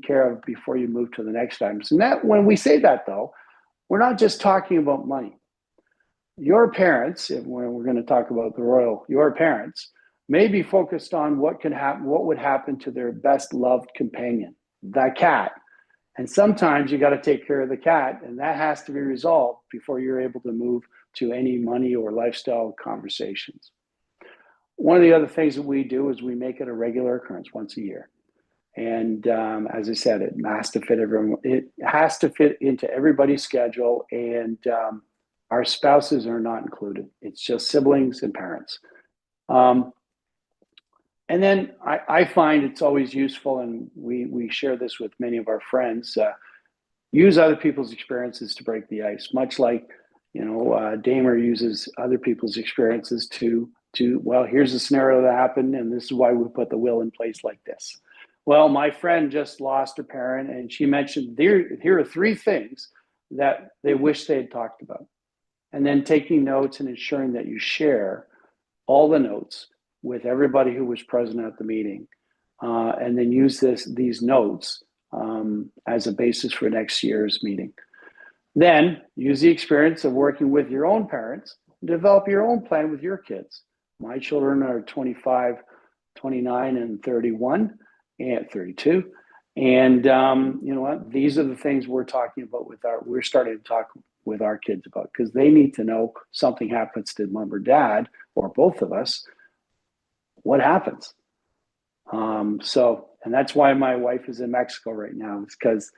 care of before you move to the next items. And that, when we say that though, we're not just talking about money. Your parents, and when we're going to talk about your parents may be focused on what would happen to their best loved companion, that cat. And sometimes you got to take care of the cat, and that has to be resolved before you're able to move to any money or lifestyle conversations. One of the other things that we do is we make it a regular occurrence once a year. And as I said, it has to fit everyone. It has to fit into everybody's schedule, and our spouses are not included. It's just siblings and parents. And then I find it's always useful, and we share this with many of our friends, use other people's experiences to break the ice, much like, Damer uses other people's experiences to, well, here's a scenario that happened, and this is why we put the will in place like this. Well, my friend just lost her parent, and she mentioned here are 3 things that they wish they had talked about. And then taking notes and ensuring that you share all the notes with everybody who was present at the meeting, and then use these notes as a basis for next year's meeting. Then use the experience of working with your own parents, develop your own plan with your kids. My children are 25, 29, and 31, and 32. And you know what? These are the things we're talking about we're starting to talk with our kids about, because they need to know something happens to mom or dad, or both of us, what happens? And that's why my wife is in Mexico right now. It's because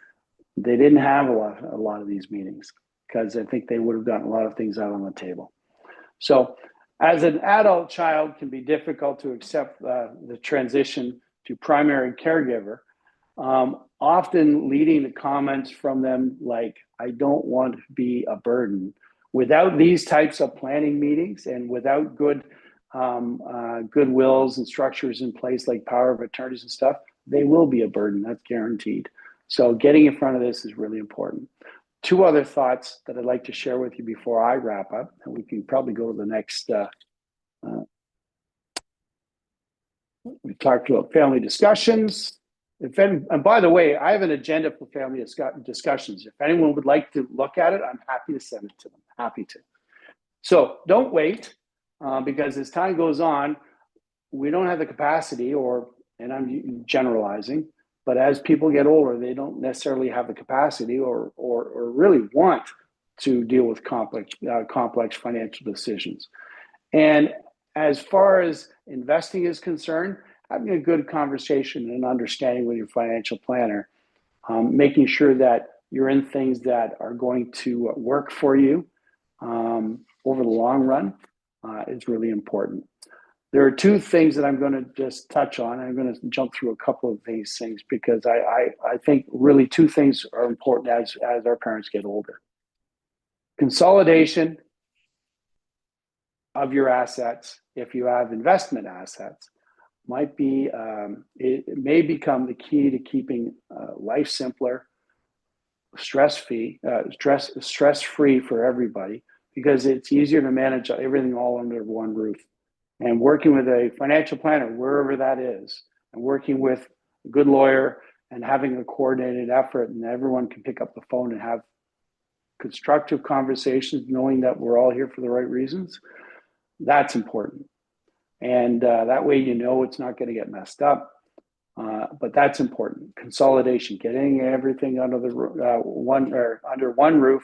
they didn't have a lot of these meetings, because I think they would have gotten a lot of things out on the table. So as an adult, child can be difficult to accept the transition to primary caregiver, often leading to comments from them like, I don't want to be a burden. Without these types of planning meetings, and without good wills and structures in place like power of attorneys and stuff, they will be a burden. That's guaranteed. So getting in front of this is really important. 2 other thoughts that I'd like to share with you before I wrap up, and we can probably go to the next. We talked about family discussions. And by the way, I have an agenda for family discussions. If anyone would like to look at it, I'm happy to send it to them. Happy to. So don't wait, because as time goes on, we don't have the capacity, and I'm generalizing, but as people get older, they don't necessarily have the capacity or really want to deal with complex financial decisions. And as far as investing is concerned, having a good conversation and understanding with your financial planner, making sure that you're in things that are going to work for you over the long run is really important. There are 2 things that I'm going to just touch on. I'm going to jump through a couple of these things, because I think really 2 things are important as our parents get older. Consolidation of your assets, if you have investment assets, might be, it may become the key to keeping life simpler, stress-free for everybody, because it's easier to manage everything all under one roof. And working with a financial planner, wherever that is, and working with a good lawyer and having a coordinated effort, and everyone can pick up the phone and have constructive conversations, knowing that we're all here for the right reasons, that's important. And that way, it's not going to get messed up. But that's important. Consolidation, getting everything under under one roof,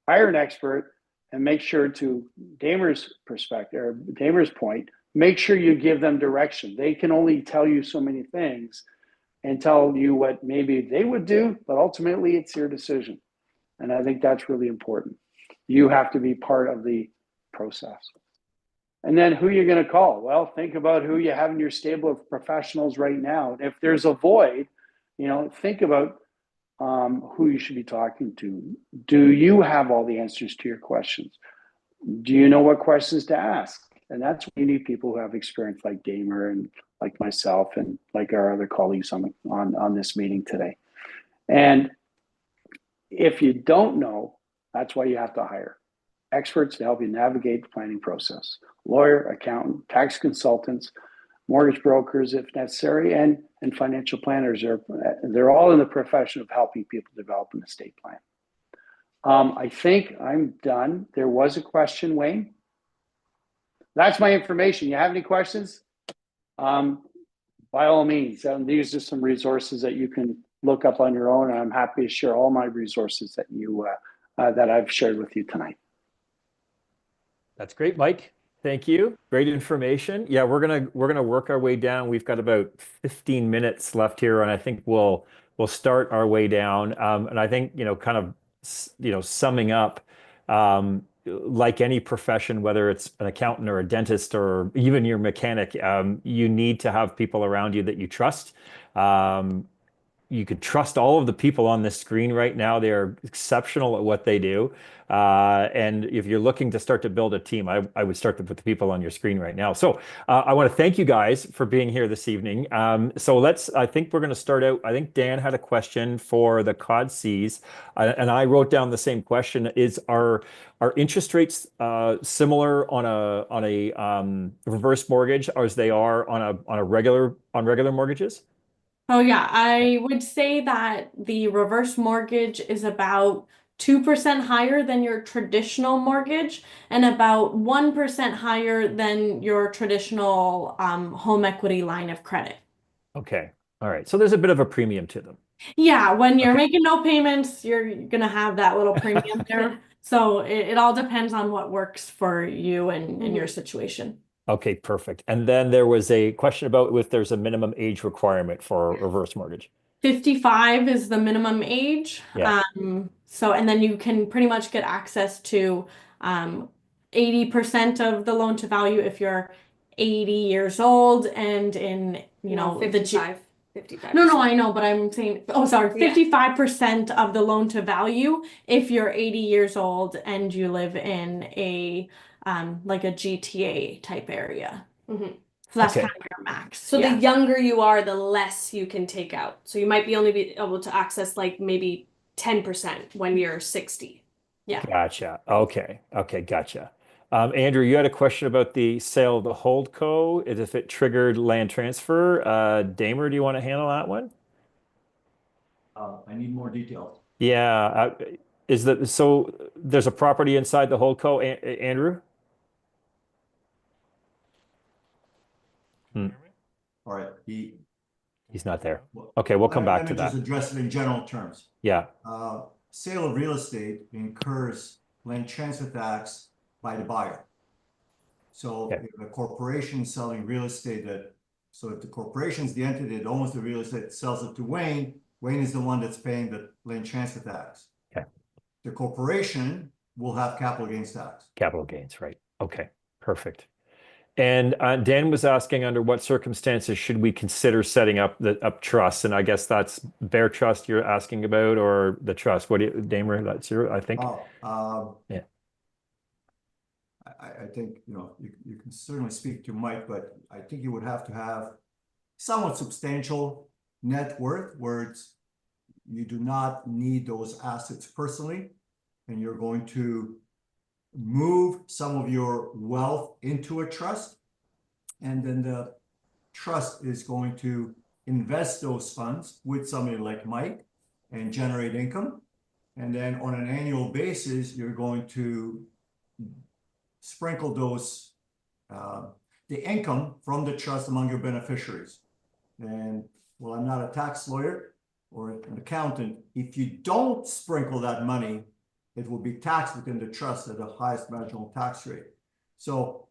hire an expert, and make sure, to Damer's perspective, or Damer's point, make sure you give them direction. They can only tell you so many things and tell you what maybe they would do, but ultimately it's your decision. And I think that's really important. You have to be part of the process. And then who you're going to call. Well, think about who you have in your stable of professionals right now. If there's a void, think about who you should be talking to. Do you have all the answers to your questions? Do you know what questions to ask? And that's when you need people who have experience like Damer and like myself and like our other colleagues on this meeting today. And if you don't know, that's why you have to hire experts to help you navigate the planning process. Lawyer, accountant, tax consultants, mortgage brokers if necessary, and financial planners. They're all in the profession of helping people develop an estate plan. I think I'm done. There was a question, Wayne. That's my information. You have any questions? By all means, these are some resources that you can look up on your own. And I'm happy to share all my resources that that I've shared with you tonight. That's great, Mike. Thank you. Great information. Yeah, we're gonna work our way down. We've got about 15 minutes left here, and I think we'll start our way down. And I think, kind of, summing up, like any profession, whether it's an accountant or a dentist or even your mechanic, you need to have people around you that you trust. You could trust all of the people on this screen right now. They are exceptional at what they do. And if you're looking to start to build a team, I would start with the people on your screen right now. So I want to thank you guys for being here this evening. I think we're going to start out. I think Dan had a question for the COD-Cs, and I wrote down the same question. Are interest rates similar on a reverse mortgage as they are on regular mortgages? Oh yeah, I would say that the reverse mortgage is about 2% higher than your traditional mortgage and about 1% higher than your traditional home equity line of credit. Okay. All right. So there's a bit of a premium to them. Yeah, when you're Okay. making no payments, you're gonna have that little premium there. So it all depends on what works for you and your situation. Okay, perfect. And then there was a question about if there's a minimum age requirement for a reverse mortgage. 55 is the minimum age. Yeah. And then you can pretty much get access to 80% of the loan to value if you're 80 years old and in, No, 55. 55. No, I know, but I'm saying, oh, sorry, Yeah. 55% of the loan to value if you're 80 years old and you live in a like a GTA type area. Mhm. So that's Okay. kind of your max. So Yeah. the younger you are, the less you can take out. So you might only be able to access like maybe 10% when you're 60. Yeah. Gotcha. Okay. Okay, gotcha. Andrew, you had a question about the sale of the holdco, if it triggered land transfer. Damer, do you want to handle that one? I need more details. Yeah. So there's a property inside the holdco, Andrew? Hmm. All right, He's not there. Okay, we'll come back to let me just that. address it in general terms. Yeah. Sale of real estate incurs land transfer tax by the buyer. So Okay. if a corporation is selling real estate so if the corporation is the entity that owns the real estate, sells it to Wayne, Wayne is the one that's paying the land transfer tax. Okay. The corporation will have capital gains tax. Capital gains, right? Okay, perfect. And Dan was asking under what circumstances should we consider setting up trusts? And I guess that's Bear Trust you're asking about, or the trust. What do you, Damer? That's your, I think. Yeah. I think, you can certainly speak to Mike, but I think you would have to have somewhat substantial net worth where you do not need those assets personally, and you're going to move some of your wealth into a trust, and then the trust is going to invest those funds with somebody like Mike and generate income. And then on an annual basis, you're going to sprinkle the income from the trust among your beneficiaries. And well, I'm not a tax lawyer or an accountant. If you don't sprinkle that money, it will be taxed within the trust at the highest marginal tax rate. So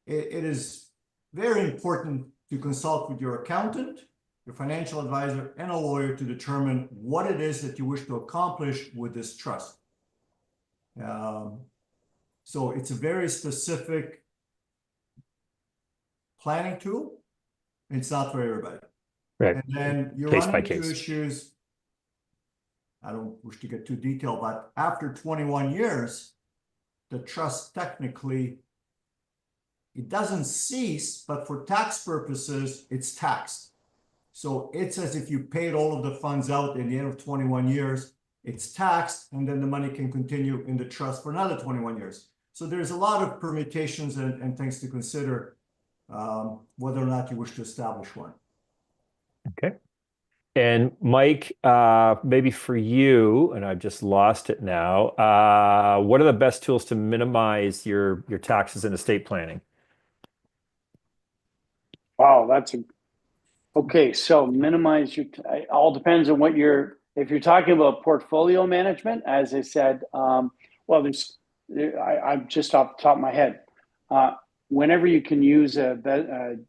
it is very important to consult with your accountant, your financial advisor, and a lawyer to determine what it is that you wish to accomplish with this trust. So it's a very specific planning tool. It's not for everybody. Right. And then you Case run by into case. issues. I don't wish to get too detailed, but after 21 years, the trust technically it doesn't cease, but for tax purposes, it's taxed. So it's as if you paid all of the funds out in the end of 21 years, it's taxed, and then the money can continue in the trust for another 21 years. So there's a lot of permutations and things to consider whether or not you wish to establish one. Okay. And Mike, maybe for you, and I've just lost it now, what are the best tools to minimize your taxes and estate planning? Wow, okay. So minimize it all depends on what if you're talking about portfolio management, as I said, well, I'm just off the top of my head. Whenever you can use a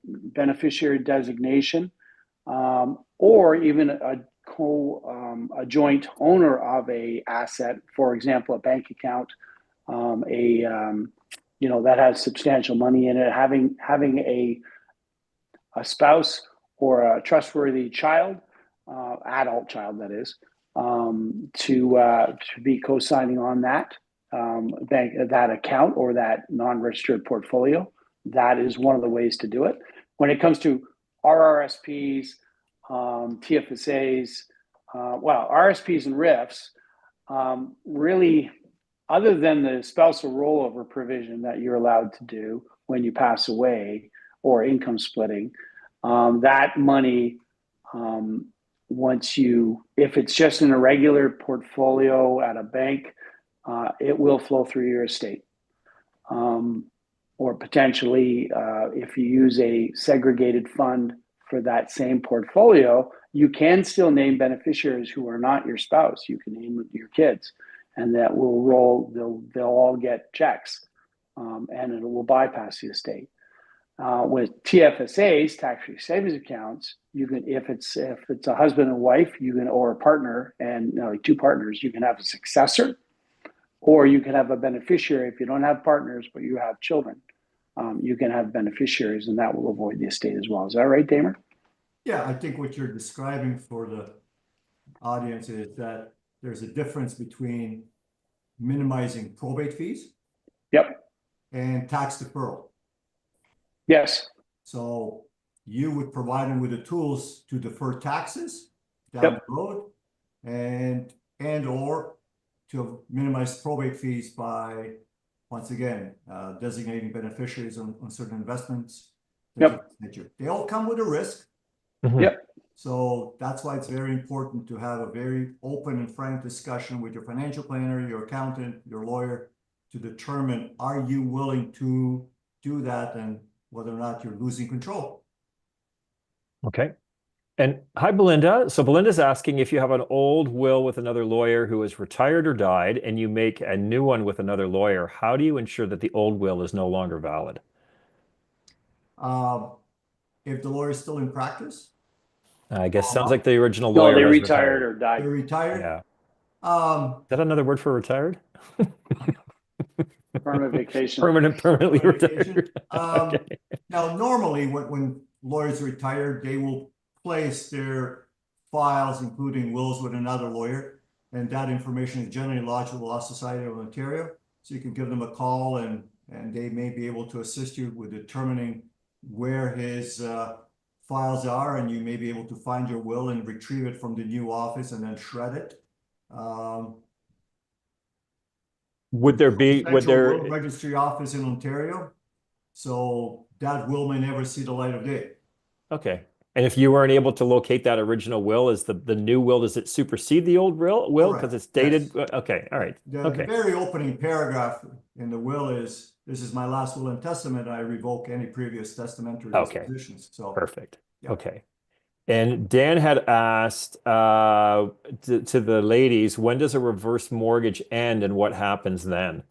beneficiary designation, or even a joint owner of a asset, for example, a bank account, that has substantial money in it, having a spouse or a trustworthy child, adult child that is, to be co-signing on that that account or that non-registered portfolio. That is one of the ways to do it. When it comes to RRSPs, TFSAs, RSPs and RIFs, really, other than the spousal rollover provision that you're allowed to do when you pass away or income splitting, that money, if it's just in a regular portfolio at a bank, it will flow through your estate. Or potentially, if you use a segregated fund for that same portfolio, you can still name beneficiaries who are not your spouse. You can name your kids, and that will roll. They'll all get checks, and it will bypass the estate. With TFSAs, tax-free savings accounts, you can, if it's a husband and wife, or a partner, and like two partners, you can have a successor, or you can have a beneficiary. If you don't have partners but you have children, you can have beneficiaries, and that will avoid the estate as well. Is that right, Damer? Yeah, I think what you're describing for the audience is that there's a difference between minimizing probate fees. Yep. And tax deferral. Yes. So you would provide them with the tools to defer taxes down the road, and or to minimize probate fees by, once again, designating beneficiaries on certain investments. They all come with a risk. Yep. So that's why it's very important to have a very open and frank discussion with your financial planner, your accountant, your lawyer, to determine, are you willing to do that, and whether or not you're losing control. Okay. And hi, Belinda. So Belinda's asking if you have an old will with another lawyer who is retired or died, and you make a new one with another lawyer, how do you ensure that the old will is no longer valid? If the lawyer is still in practice, I guess sounds like the original No, lawyer they has retired retired. or died. they're retired. Yeah. Is that another word for retired? Permanent vacation. Permanently retired. Okay. Now, normally when lawyers retire, they will place their files, including wills, with another lawyer, and that information is generally lodged with the Law Society of Ontario. So you can give them a call, and they may be able to assist you with determining where his files are, and you may be able to find your will and retrieve it from the new office and then shred it. Would there will registry office in Ontario, so that will may never see the light of day. Okay. And if you weren't able to locate that original will, is the new will, does it supersede the old will because it's dated? Yes. Okay. All right. The very opening paragraph in the will is, "This is my last will and testament. I revoke any previous testamentary dispositions." So perfect. Yeah. Okay. And Dan had asked to the ladies, when does a reverse mortgage end and what happens then?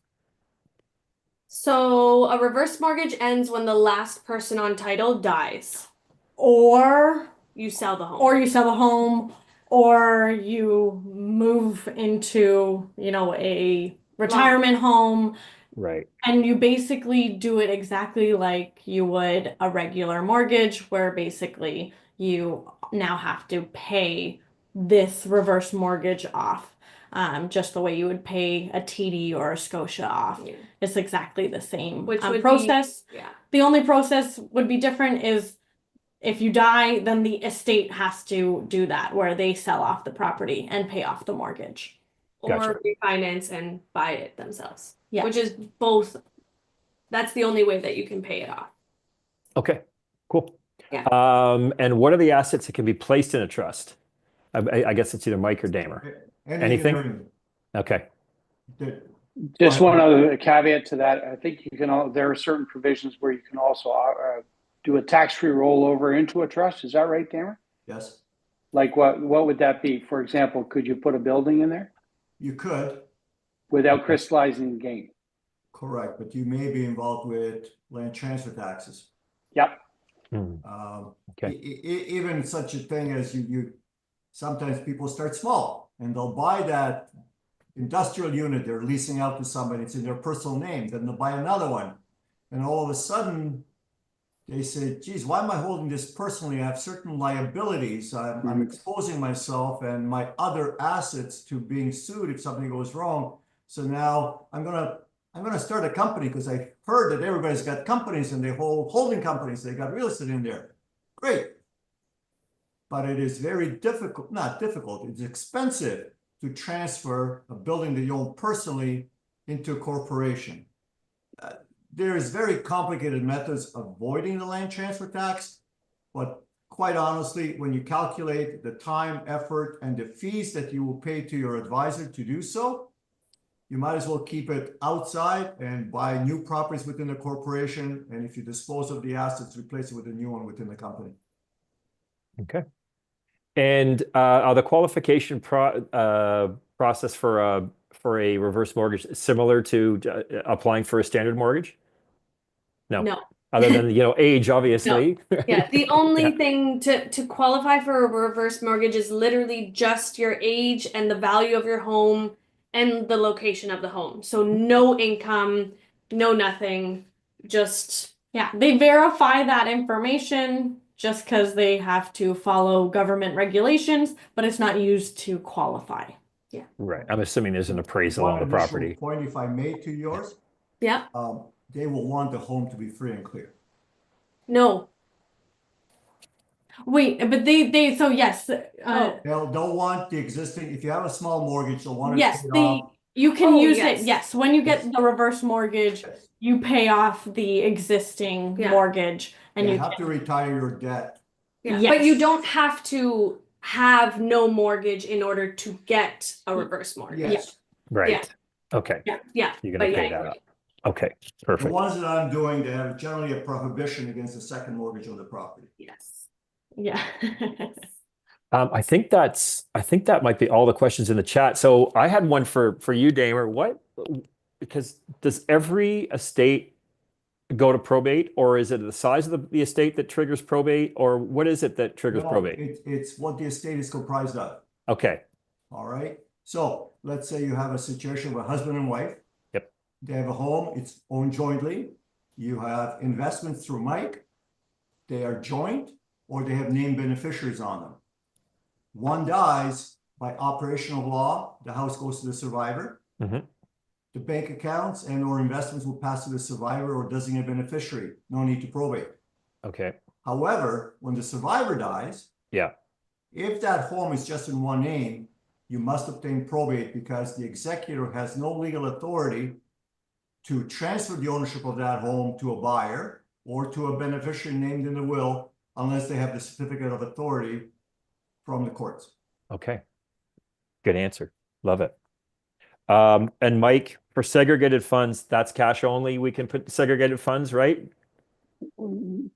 So a reverse mortgage ends when the last person on title dies. Or you sell the home. Or you move into, a retirement home. Right. And you basically do it exactly like you would a regular mortgage, where basically you now have to pay this reverse mortgage off. just the way you would pay a TD or a Scotia off. Yeah. It's exactly the same Which would process. Yeah. The only process would be different is if you die, then the estate has to do that, where they sell off the property and pay off the mortgage. Gotcha. Or refinance and buy it themselves. Yeah. Which is both. That's the only way that you can pay it off. Okay, cool. Yeah. And what are the assets that can be placed in a trust? I guess it's either Mike or Damer. Anything? Okay. Just one other caveat to that. I think you can. There are certain provisions where you can also do a tax-free rollover into a trust. Is that right, Damer? Yes, Like what would that be? For example, could you put a building in there you could, without crystallizing the gain? correct, but you may be involved with land transfer taxes. Yep. Okay. Even such a thing as you sometimes people start small and they'll buy that industrial unit they're leasing out to somebody, it's in their personal name, then they'll buy another one. And all of a sudden they say, geez, why am I holding this personally? I have certain liabilities. I'm exposing myself and my other assets to being sued if something goes wrong. So now I'm gonna start a company because I heard that everybody's got companies and they hold holding companies. They got real estate in there. Great. But it is very difficult, not difficult, it's expensive to transfer a building that you own personally into a corporation. There is very complicated methods of avoiding the land transfer tax, but quite honestly, when you calculate the time, effort, and the fees that you will pay to your advisor to do so, you might as well keep it outside and buy new properties within the corporation. And if you dispose of the assets, replace it with a new one within the company. Okay. And are the qualification process for a reverse mortgage similar to applying for a standard mortgage? No. Other than, age, obviously. Yeah, the only thing to qualify for a reverse mortgage is literally just your age and the value of your home and the location of the home. So no income, no nothing, just Yeah, they verify that information just because they have to follow government regulations, but it's not used to qualify. Yeah. Right. I'm assuming there's an appraisal on the One additional property. point, if I may, to yours, yeah. they will want the home to be free and clear. No. Wait, but they so yes, They'll want the existing, if you have a small mortgage, they'll want it yes, paid off. you can Oh, use yes. it. Yes, when you get Yes. the reverse mortgage, Yes. you pay off the existing Yeah. mortgage, and You you have to retire your debt. Yeah. Yes. But you don't have to have no mortgage in order to get a reverse mortgage. Yes. Right. Yeah. Okay. Yeah. You're going to but pay yeah, that up. Okay. The Perfect. ones that I'm doing, they have generally a prohibition against a second mortgage on the property. Yes. yeah. I think that might be all the questions in the chat. So I had one for you, Damer. Because does every estate go to probate, or is it the size of the estate that triggers probate, or what is it that triggers No, probate? it's what the estate is comprised of. Okay. All right. So let's say you have a situation where husband and wife. Yep. They have a home, it's owned jointly. You have investments through Mike. They are joint, or they have named beneficiaries on them. One dies by operation of law, the house goes to the survivor. Mhm. The bank accounts and or investments will pass to the survivor or designated beneficiary. No need to probate. Okay. However, when the survivor dies, Yeah. if that home is just in one name, you must obtain probate because the executor has no legal authority to transfer the ownership of that home to a buyer or to a beneficiary named in the will unless they have the certificate of authority from the courts. Okay. Good answer. Love it. And Mike, for segregated funds, that's cash only. We can put segregated funds, right?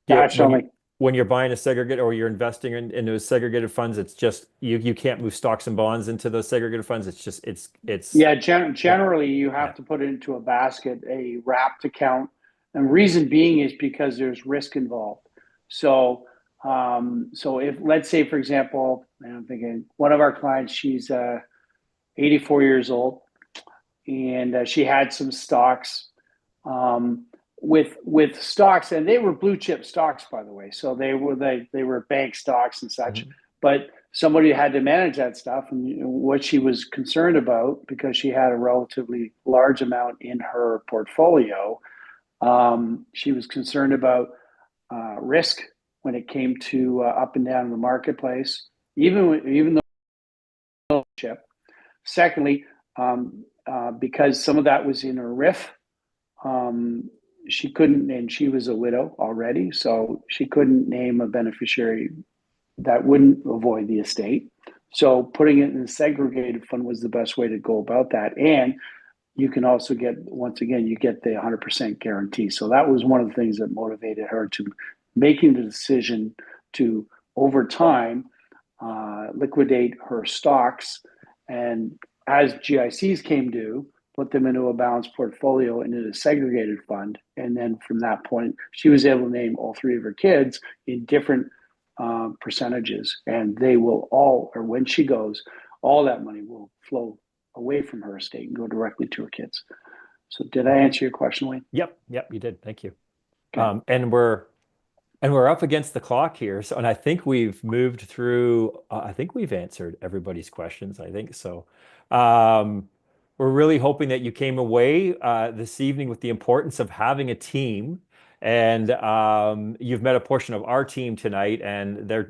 Cash only. When you're buying a segregated or you're investing in those segregated funds, it's just you can't move stocks and bonds into those segregated funds. It's just it's Yeah, generally you have to put it into a basket, a wrapped account. And reason being is because there's risk involved. So if, let's say, for example, I'm thinking one of our clients, she's 84 years old, and she had some stocks with stocks, and they were blue chip stocks, by the way. So they were bank stocks and such. Mhm. But somebody had to manage that stuff. And what she was concerned about, because she had a relatively large amount in her portfolio, she was concerned about risk when it came to up and down the marketplace, even though chip. Secondly, because some of that was in her RIF, she couldn't, and she was a widow already, so she couldn't name a beneficiary that wouldn't avoid the estate. So putting it in a segregated fund was the best way to go about that. And you can also get, once again, you get the 100% guarantee. So that was one of the things that motivated her to making the decision to, over time, liquidate her stocks. And as GICs came due, put them into a balanced portfolio and in a segregated fund. And then from that point, she was able to name all three of her kids in different percentages. And they will all, or when she goes, all that money will flow away from her estate and go directly to her kids. So did I answer your question, Wayne? Yep, you did. Thank you. Okay. And we're up against the clock here. So, and I think we've moved through, I think we've answered everybody's questions. I think so. We're really hoping that you came away this evening with the importance of having a team. And you've met a portion of our team tonight, and they're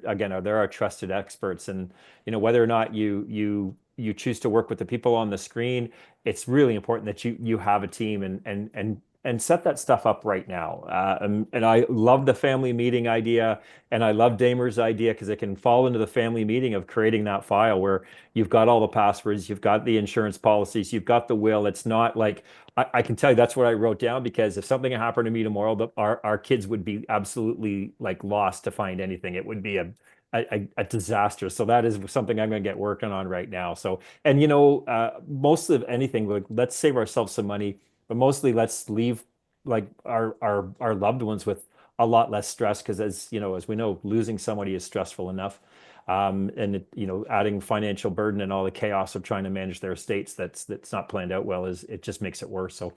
our trusted experts. And whether or not you choose to work with the people on the screen, it's really important that you have a team and set that stuff up right now. And I love the family meeting idea, and I love Damer's idea because it can fall into the family meeting of creating that file where you've got all the passwords, you've got the insurance policies, you've got the will. It's not like I can tell you that's what I wrote down, because if something happened to me tomorrow, our kids would be absolutely like lost to find anything. It would be a disaster. So that is something I'm going to get working on right now. So, and most of anything, like, let's save ourselves some money, but mostly let's leave like our loved ones with a lot less stress, because as we know, losing somebody is stressful enough. And adding financial burden and all the chaos of trying to manage their estates that's not planned out well, it just makes it worse. So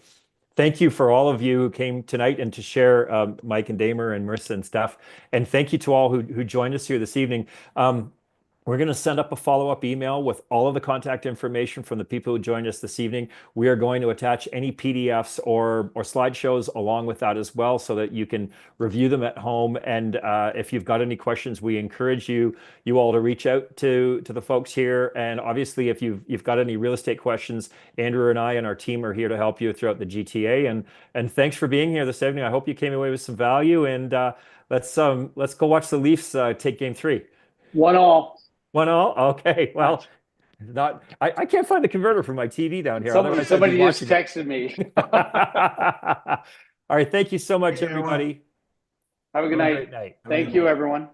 thank you for all of you who came tonight and to share, Mike and Damer and Marissa and Steph. And thank you to all who joined us here this evening. We're going to send up a follow-up email with all of the contact information from the people who joined us this evening. We are going to attach any PDFs or slideshows along with that as well, so that you can review them at home. And if you've got any questions, we encourage you all to reach out to the folks here. And obviously, if you've got any real estate questions, Andrew and I and our team are here to help you throughout the GTA. And thanks for being here this evening. I hope you came away with some value. And let's go watch the Leafs take Game 3. 1-1. 1-1? Okay. Well, I can't find the converter for my TV down here. Somebody just texted me. All right. Thank you so much, Thank you, everyone. everybody. Have a good Have a night. great night. Thank you, everyone.